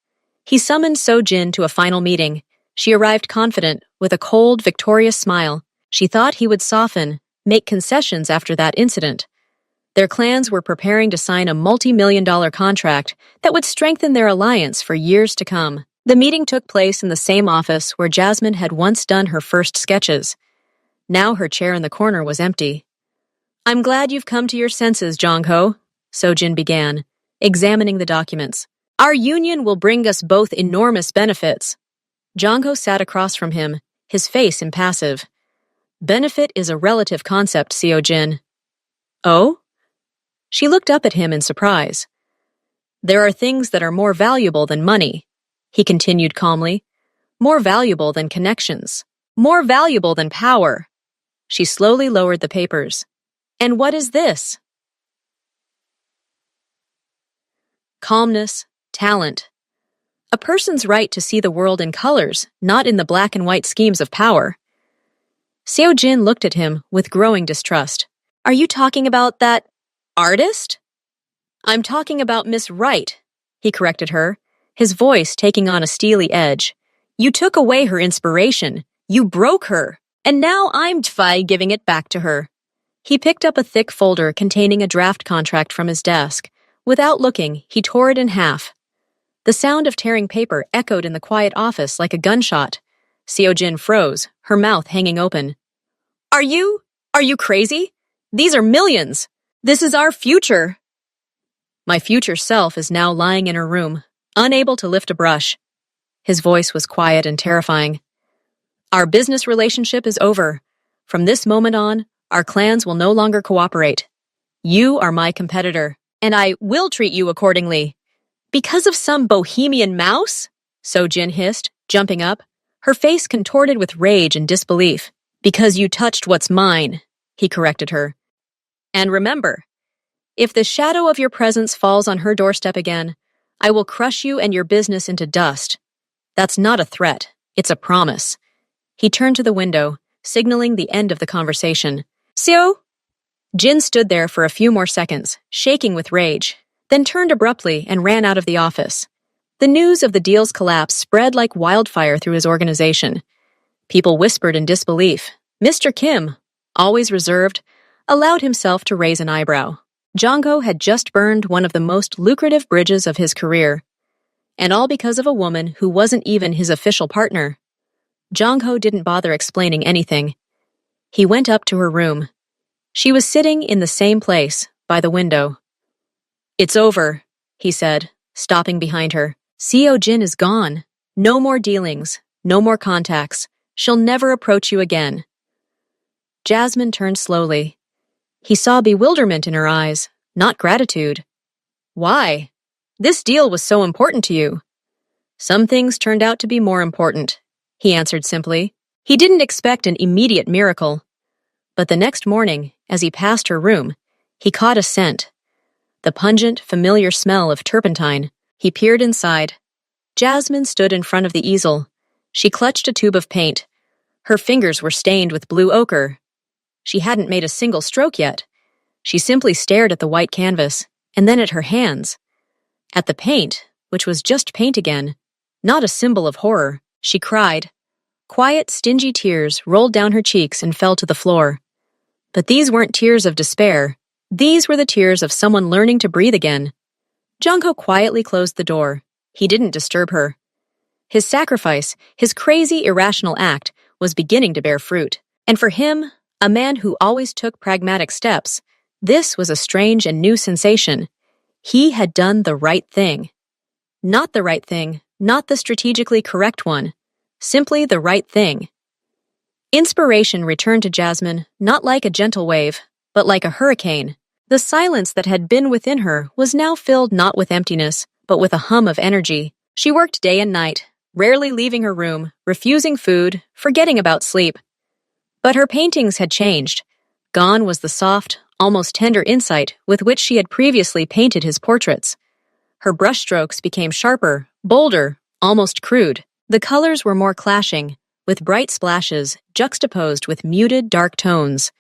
[SPEAKER 1] He summoned So-jin to a final meeting. She arrived confident, with a cold, victorious smile. She thought he would soften, make concessions after that incident. Their clans were preparing to sign a multi-million-dollar contract that would strengthen their alliance for years to come. The meeting took place in the same office where Jasmine had once done her first sketches. Now her chair in the corner was empty. I'm glad you've come to your senses, Jongho, So-jin began, examining the documents. Our union will bring us both enormous benefits. Jongho sat across from him, his face impassive. Benefit is a relative concept, So-jin. Oh? She looked up at him in surprise. There are things that are more valuable than money, he continued calmly. More valuable than connections. More valuable than power. She slowly lowered the papers. And what is this? Calmness, talent. A person's right to see the world in colors, not in the black and white schemes of power. So-jin looked at him with growing distrust. Are you talking about that artist? I'm talking about Miss Wright, he corrected her, his voice taking on a steely edge. You took away her inspiration. You broke her. And now I'm giving it back to her. He picked up a thick folder containing a draft contract from his desk. Without looking, he tore it in half. The sound of tearing paper echoed in the quiet office like a gunshot. So-jin froze, her mouth hanging open. Are you crazy? These are millions. This is our future. My future self is now lying in her room, unable to lift a brush. His voice was quiet and terrifying. Our business relationship is over. From this moment on, our clans will no longer cooperate. You are my competitor, and I will treat you accordingly. Because of some bohemian mouse? So-jin hissed, jumping up, her face contorted with rage and disbelief. Because you touched what's mine, he corrected her. And remember, if the shadow of your presence falls on her doorstep again, I will crush you and your business into dust. That's not a threat, it's a promise. He turned to the window, signaling the end of the conversation. Seo? Jin stood there for a few more seconds, shaking with rage, then turned abruptly and ran out of the office. The news of the deal's collapse spread like wildfire through his organization. People whispered in disbelief. Mr. Kim, always reserved, allowed himself to raise an eyebrow. Jong-ho had just burned one of the most lucrative bridges of his career. And all because of a woman who wasn't even his official partner. Jong-ho didn't bother explaining anything. He went up to her room. She was sitting in the same place, by the window. It's over, he said, stopping behind her. Seo Jin is gone. No more dealings, no more contacts. She'll never approach you again. Jasmine turned slowly. He saw bewilderment in her eyes, not gratitude. Why? This deal was so important to you. Some things turned out to be more important, he answered simply. He didn't expect an immediate miracle. But the next morning, as he passed her room, he caught a scent. The pungent, familiar smell of turpentine. He peered inside. Jasmine stood in front of the easel. She clutched a tube of paint. Her fingers were stained with blue ochre. She hadn't made a single stroke yet. She simply stared at the white canvas, and then at her hands. At the paint, which was just paint again, not a symbol of horror. She cried. Quiet, stingy tears rolled down her cheeks and fell to the floor. But these weren't tears of despair. These were the tears of someone learning to breathe again. Jong-ho quietly closed the door. He didn't disturb her. His sacrifice, his crazy, irrational act, was beginning to bear fruit. And for him, a man who always took pragmatic steps, this was a strange and new sensation. He had done the right thing. Not the right thing, not the strategically correct one. Simply the right thing. Inspiration returned to Jasmine, not like a gentle wave, but like a hurricane. The silence that had been within her was now filled not with emptiness, but with a hum of energy. She worked day and night, rarely leaving her room, refusing food, forgetting about sleep. But her paintings had changed. Gone was the soft, almost tender insight with which she had previously painted his portraits. Her brushstrokes became sharper, bolder, almost crude. The colors were more clashing, with bright splashes juxtaposed with muted, dark tones.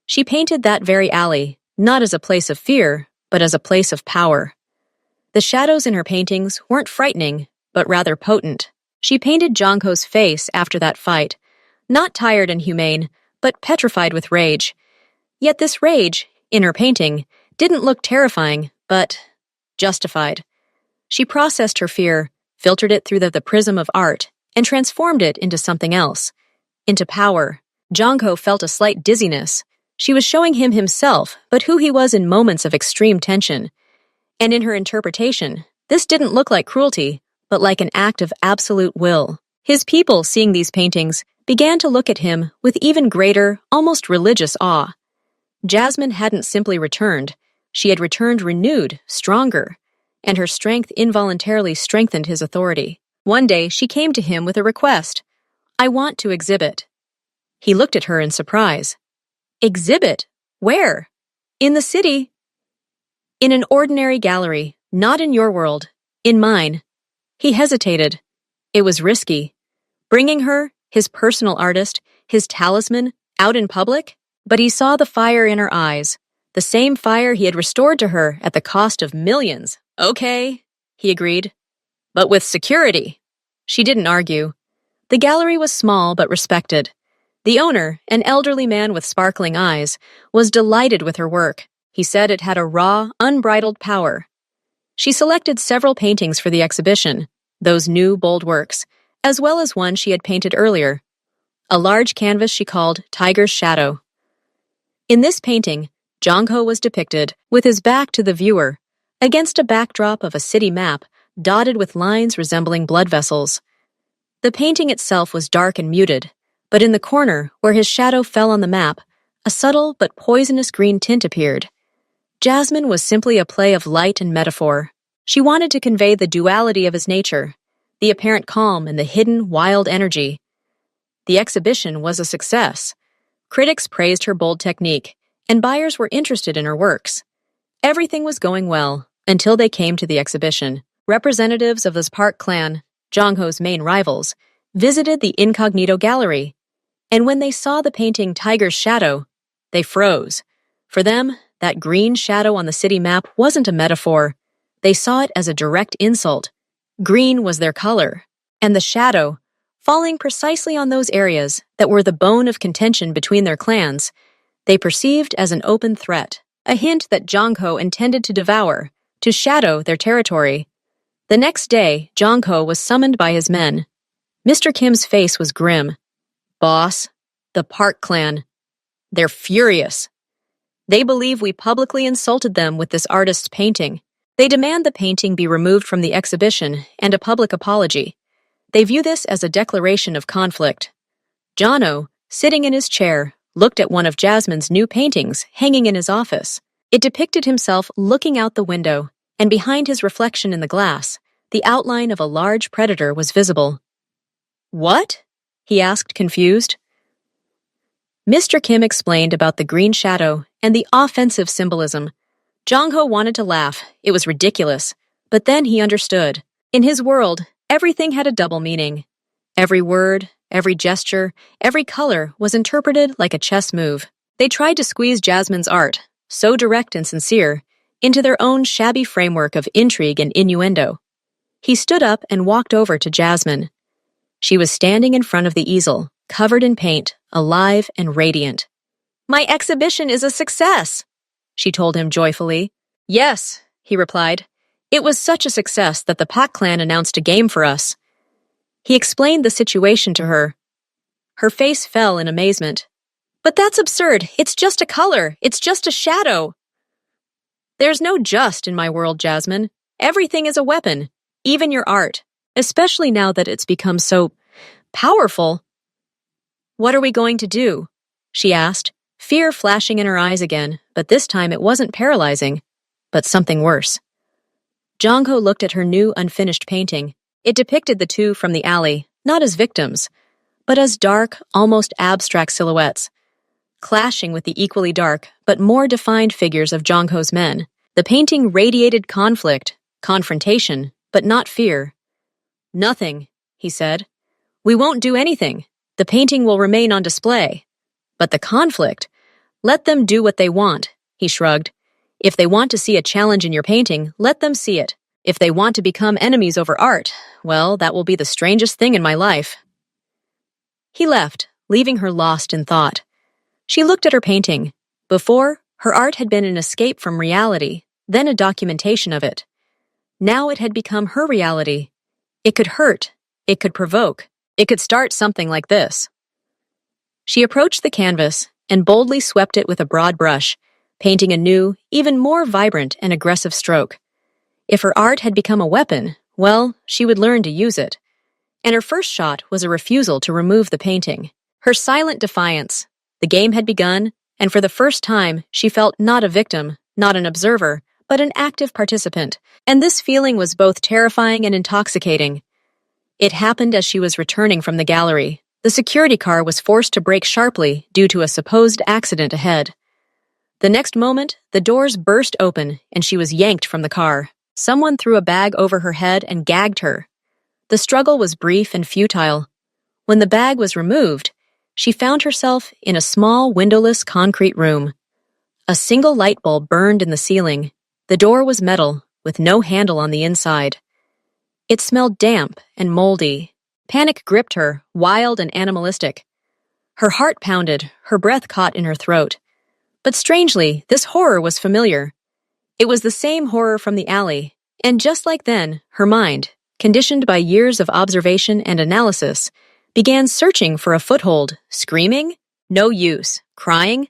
[SPEAKER 1] She painted that very alley, not as a place of fear, but as a place of power. The shadows in her paintings weren't frightening, but rather potent. She painted Jong-ho's face after that fight, not tired and humane, but petrified with rage. Yet this rage, in her painting, didn't look terrifying, but justified. She processed her fear, filtered it through the prism of art, and transformed it into something else, into power. Jong-ho felt a slight dizziness. She was showing him himself, but who he was in moments of extreme tension. And in her interpretation, this didn't look like cruelty, but like an act of absolute will. His people, seeing these paintings, began to look at him with even greater, almost religious awe. Jasmine hadn't simply returned. She had returned renewed, stronger, and her strength involuntarily strengthened his authority. One day, she came to him with a request. I want to exhibit. He looked at her in surprise. Exhibit? Where? In the city. In an ordinary gallery, not in your world, in mine. He hesitated. It was risky. Bringing her, his personal artist, his talisman, out in public? But he saw the fire in her eyes, the same fire he had restored to her at the cost of millions. Okay, he agreed. But with security. She didn't argue. The gallery was small but respected. The owner, an elderly man with sparkling eyes, was delighted with her work. He said it had a raw, unbridled power. She selected several paintings for the exhibition, those new, bold works, as well as one she had painted earlier, a large canvas she called Tiger's Shadow. In this painting, Jong-ho was depicted with his back to the viewer, against a backdrop of a city map dotted with lines resembling blood vessels. The painting itself was dark and muted, but in the corner, where his shadow fell on the map, a subtle but poisonous green tint appeared. Jasmine was simply a play of light and metaphor. She wanted to convey the duality of his nature, the apparent calm and the hidden, wild energy. The exhibition was a success. Critics praised her bold technique, and buyers were interested in her works. Everything was going well until they came to the exhibition. Representatives of the Park clan, Jong-ho's main rivals, visited the incognito gallery, and when they saw the painting Tiger's Shadow, they froze. For them, that green shadow on the city map wasn't a metaphor. They saw it as a direct insult. Green was their color, and the shadow, falling precisely on those areas that were the bone of contention between their clans, they perceived as an open threat, a hint that Jong-ho intended to devour, to shadow their territory. The next day, Jong-ho was summoned by his men. Mr. Kim's face was grim. Boss, the Park clan, they're furious. They believe we publicly insulted them with this artist's painting. They demand the painting be removed from the exhibition and a public apology. They view this as a declaration of conflict. Jono, sitting in his chair, looked at one of Jasmine's new paintings hanging in his office. It depicted himself looking out the window, and behind his reflection in the glass, the outline of a large predator was visible. What? He asked, confused. Mr. Kim explained about the green shadow and the offensive symbolism. Jong-ho wanted to laugh. It was ridiculous. But then he understood. In his world, everything had a double meaning. Every word, every gesture, every color was interpreted like a chess move. They tried to squeeze Jasmine's art, so direct and sincere, into their own shabby framework of intrigue and innuendo. He stood up and walked over to Jasmine. She was standing in front of the easel, covered in paint, alive and radiant. "My exhibition is a success," she told him joyfully. "Yes," he replied. "It was such a success that the Pak clan announced a game for us." He explained the situation to her. Her face fell in amazement. "But that's absurd. It's just a color. It's just a shadow." "There's no just in my world, Jasmine. Everything is a weapon, even your art, especially now that it's become so powerful." "What are we going to do?" she asked, fear flashing in her eyes again, but this time it wasn't paralyzing, but something worse. Jong-ho looked at her new unfinished painting. It depicted the two from the alley, not as victims, but as dark, almost abstract silhouettes, clashing with the equally dark but more defined figures of Jong-ho's men. The painting radiated conflict, confrontation, but not fear. "Nothing," he said. "We won't do anything. The painting will remain on display. But the conflict, let them do what they want," he shrugged. "If they want to see a challenge in your painting, let them see it. If they want to become enemies over art, well, that will be the strangest thing in my life." He left, leaving her lost in thought. She looked at her painting. Before, her art had been an escape from reality, then a documentation of it. Now it had become her reality. It could hurt. It could provoke. It could start something like this. She approached the canvas and boldly swept it with a broad brush, painting a new, even more vibrant and aggressive stroke. If her art had become a weapon, well, she would learn to use it. And her first shot was a refusal to remove the painting. Her silent defiance. The game had begun, and for the first time, she felt not a victim, not an observer, but an active participant. And this feeling was both terrifying and intoxicating. It happened as she was returning from the gallery. The security car was forced to brake sharply due to a supposed accident ahead. The next moment, the doors burst open and she was yanked from the car. Someone threw a bag over her head and gagged her. The struggle was brief and futile. When the bag was removed, she found herself in a small, windowless concrete room. A single light bulb burned in the ceiling. The door was metal, with no handle on the inside. It smelled damp and moldy. Panic gripped her, wild and animalistic. Her heart pounded, her breath caught in her throat. But strangely, this horror was familiar. It was the same horror from the alley, and just like then, her mind, conditioned by years of observation and analysis, began searching for a foothold, screaming, no use, crying.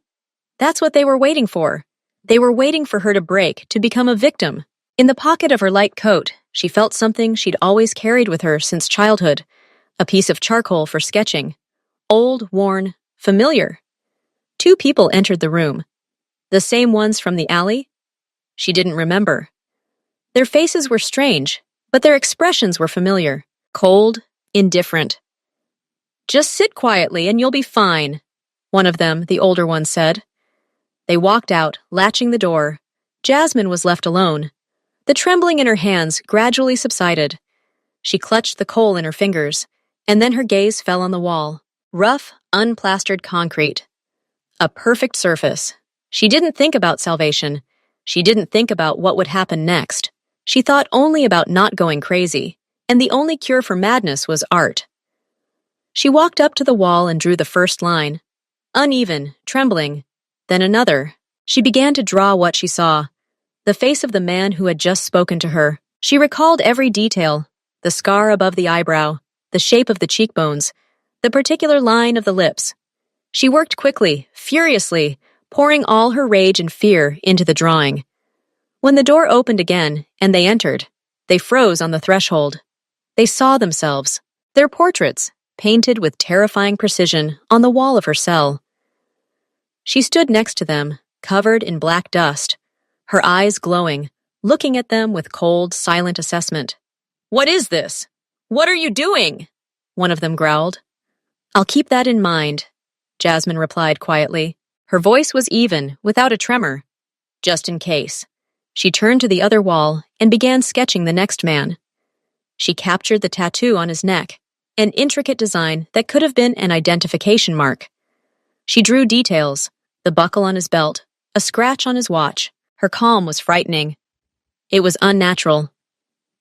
[SPEAKER 1] That's what they were waiting for. They were waiting for her to break, to become a victim. In the pocket of her light coat, she felt something she'd always carried with her since childhood, a piece of charcoal for sketching. Old, worn, familiar. Two people entered the room. The same ones from the alley? She didn't remember. Their faces were strange, but their expressions were familiar, cold, indifferent. "Just sit quietly and you'll be fine," one of them, the older one, said. They walked out, latching the door. Jasmine was left alone. The trembling in her hands gradually subsided. She clutched the coal in her fingers, and then her gaze fell on the wall. Rough, unplastered concrete. A perfect surface. She didn't think about salvation. She didn't think about what would happen next. She thought only about not going crazy, and the only cure for madness was art. She walked up to the wall and drew the first line. Uneven, trembling. Then another. She began to draw what she saw. The face of the man who had just spoken to her. She recalled every detail. The scar above the eyebrow, the shape of the cheekbones, the particular line of the lips. She worked quickly, furiously, pouring all her rage and fear into the drawing. When the door opened again, and they entered, they froze on the threshold. They saw themselves, their portraits, painted with terrifying precision on the wall of her cell. She stood next to them, covered in black dust, her eyes glowing, looking at them with cold, silent assessment. "What is this? What are you doing?" one of them growled. "I'll keep that in mind," Jasmine replied quietly. Her voice was even, without a tremor. Just in case. She turned to the other wall and began sketching the next man. She captured the tattoo on his neck, an intricate design that could have been an identification mark. She drew details, the buckle on his belt, a scratch on his watch. Her calm was frightening. It was unnatural.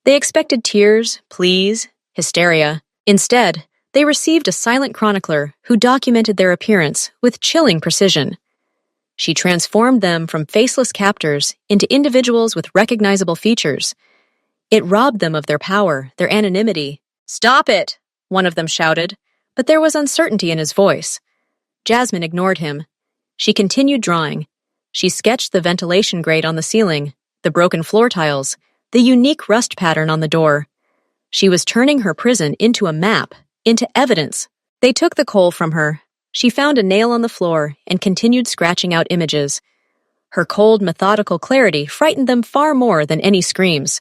[SPEAKER 1] They expected tears, pleas, hysteria. Instead, they received a silent chronicler who documented their appearance with chilling precision. She transformed them from faceless captors into individuals with recognizable features. It robbed them of their power, their anonymity. "Stop it!" one of them shouted, but there was uncertainty in his voice. Jasmine ignored him. She continued drawing. She sketched the ventilation grate on the ceiling, the broken floor tiles, the unique rust pattern on the door. She was turning her prison into a map, into evidence. They took the coal from her. She found a nail on the floor and continued scratching out images. Her cold, methodical clarity frightened them far more than any screams.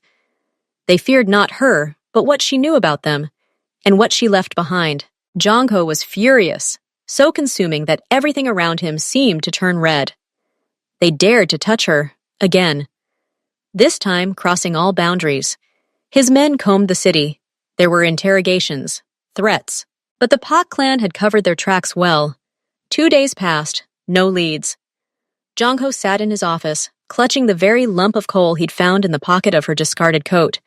[SPEAKER 1] They feared not her, but what she knew about them, and what she left behind. Jongho was furious, so consuming that everything around him seemed to turn red. They dared to touch her, again. This time crossing all boundaries. His men combed the city. There were interrogations, threats. But the Pak clan had covered their tracks well. 2 days passed, no leads. Jongho sat in his office, clutching the very lump of coal he'd found in the pocket of her discarded coat.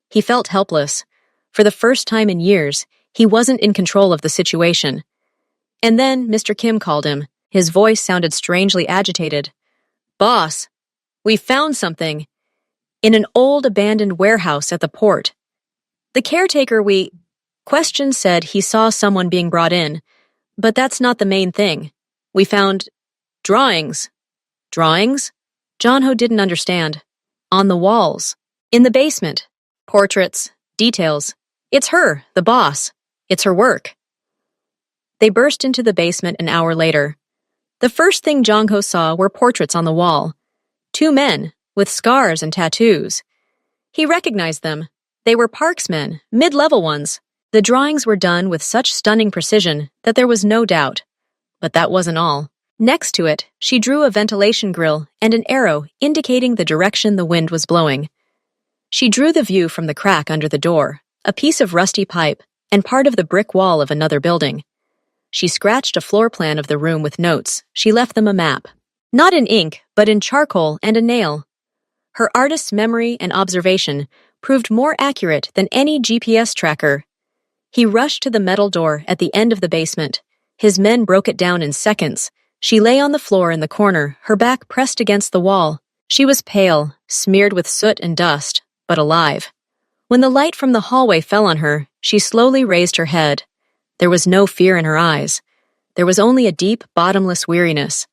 [SPEAKER 1] He felt helpless. For the first time in years, he wasn't in control of the situation. And then Mr. Kim called him. His voice sounded strangely agitated. "Boss, we found something. In an old abandoned warehouse at the port. The caretaker Question said he saw someone being brought in, but that's not the main thing. We found drawings." "Drawings?" Jongho didn't understand. "On the walls. In the basement. Portraits. Details. It's her, the boss. It's her work." They burst into the basement an hour later. The first thing Jongho saw were portraits on the wall. 2 men, with scars and tattoos. He recognized them. They were Park's men, mid-level ones. The drawings were done with such stunning precision that there was no doubt. But that wasn't all. Next to it, she drew a ventilation grill and an arrow indicating the direction the wind was blowing. She drew the view from the crack under the door, a piece of rusty pipe, and part of the brick wall of another building. She scratched a floor plan of the room with notes. She left them a map. Not in ink, but in charcoal and a nail. Her artist's memory and observation proved more accurate than any GPS tracker. He rushed to the metal door at the end of the basement. His men broke it down in seconds. She lay on the floor in the corner, her back pressed against the wall. She was pale, smeared with soot and dust, but alive. When the light from the hallway fell on her, she slowly raised her head. There was no fear in her eyes. There was only a deep, bottomless weariness.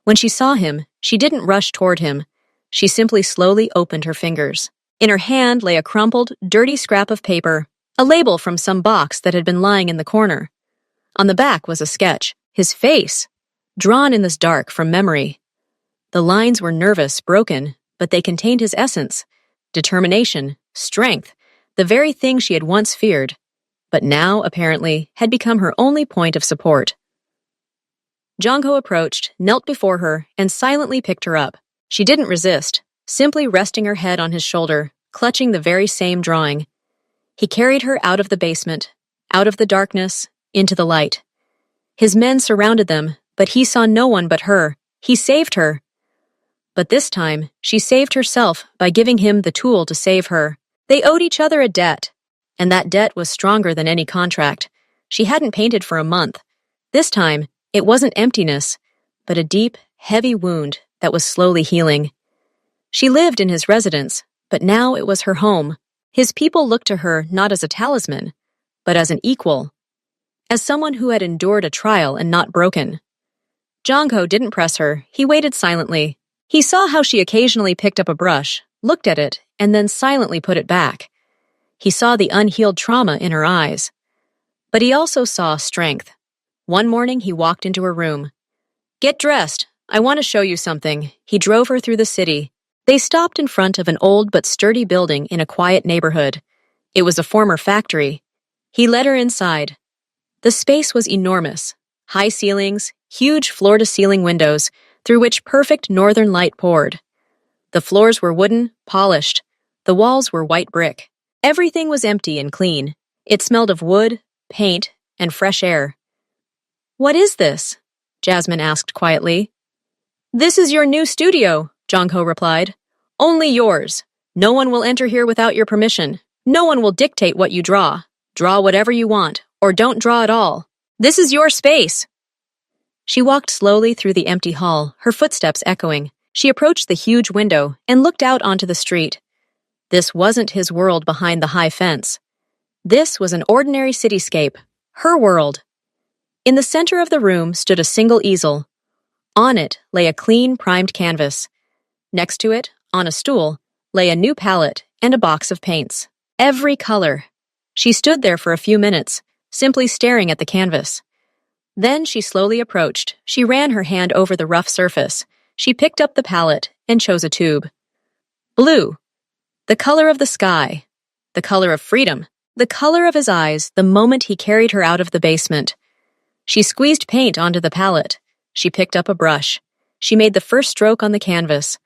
[SPEAKER 1] When she saw him, she didn't rush toward him. She simply slowly opened her fingers. In her hand lay a crumpled, dirty scrap of paper, a label from some box that had been lying in the corner. On the back was a sketch, his face, drawn in this dark from memory. The lines were nervous, broken, but they contained his essence, determination, strength, the very thing she had once feared, but now, apparently, had become her only point of support. Jongho approached, knelt before her, and silently picked her up. She didn't resist, simply resting her head on his shoulder, clutching the very same drawing. He carried her out of the basement, out of the darkness, into the light. His men surrounded them, but he saw no one but her. He saved her. But this time, she saved herself by giving him the tool to save her. They owed each other a debt, and that debt was stronger than any contract. She hadn't painted for a month. This time, it wasn't emptiness, but a deep, heavy wound that was slowly healing. She lived in his residence, but now it was her home. His people looked to her not as a talisman, but as an equal, as someone who had endured a trial and not broken. Jongho didn't press her. He waited silently. He saw how she occasionally picked up a brush, looked at it, and then silently put it back. He saw the unhealed trauma in her eyes. But he also saw strength. One morning, he walked into her room. "Get dressed. I want to show you something." He drove her through the city. They stopped in front of an old but sturdy building in a quiet neighborhood. It was a former factory. He led her inside. The space was enormous. High ceilings, huge floor-to-ceiling windows, through which perfect northern light poured. The floors were wooden, polished. The walls were white brick. Everything was empty and clean. It smelled of wood, paint, and fresh air. "What is this?" Jasmine asked quietly. "This is your new studio," Jongho replied. "Only yours. No one will enter here without your permission. No one will dictate what you draw. Draw whatever you want, or don't draw at all. This is your space." She walked slowly through the empty hall, her footsteps echoing. She approached the huge window and looked out onto the street. This wasn't his world behind the high fence. This was an ordinary cityscape, her world. In the center of the room stood a single easel. On it lay a clean, primed canvas. Next to it, on a stool, lay a new palette and a box of paints. Every color. She stood there for a few minutes, simply staring at the canvas. Then she slowly approached. She ran her hand over the rough surface. She picked up the palette and chose a tube. Blue. The color of the sky. The color of freedom. The color of his eyes the moment he carried her out of the basement. She squeezed paint onto the palette. She picked up a brush. She made the first stroke on the canvas.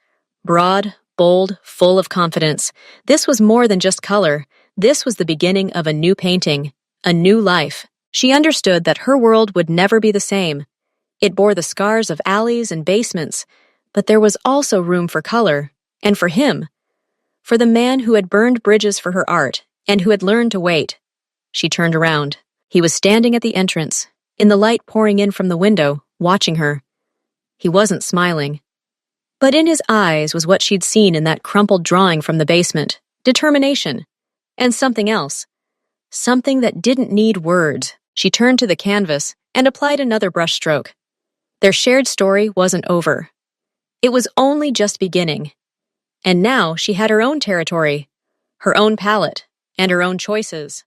[SPEAKER 1] Broad, bold, full of confidence. This was more than just color. This was the beginning of a new painting, a new life. She understood that her world would never be the same. It bore the scars of alleys and basements, but there was also room for color, and for him, for the man who had burned bridges for her art and who had learned to wait. She turned around. He was standing at the entrance, in the light pouring in from the window, watching her. He wasn't smiling. But in his eyes was what she'd seen in that crumpled drawing from the basement, determination, and something else, something that didn't need words. She turned to the canvas and applied another brushstroke. Their shared story wasn't over. It was only just beginning. And now she had her own territory, her own palette, and her own choices.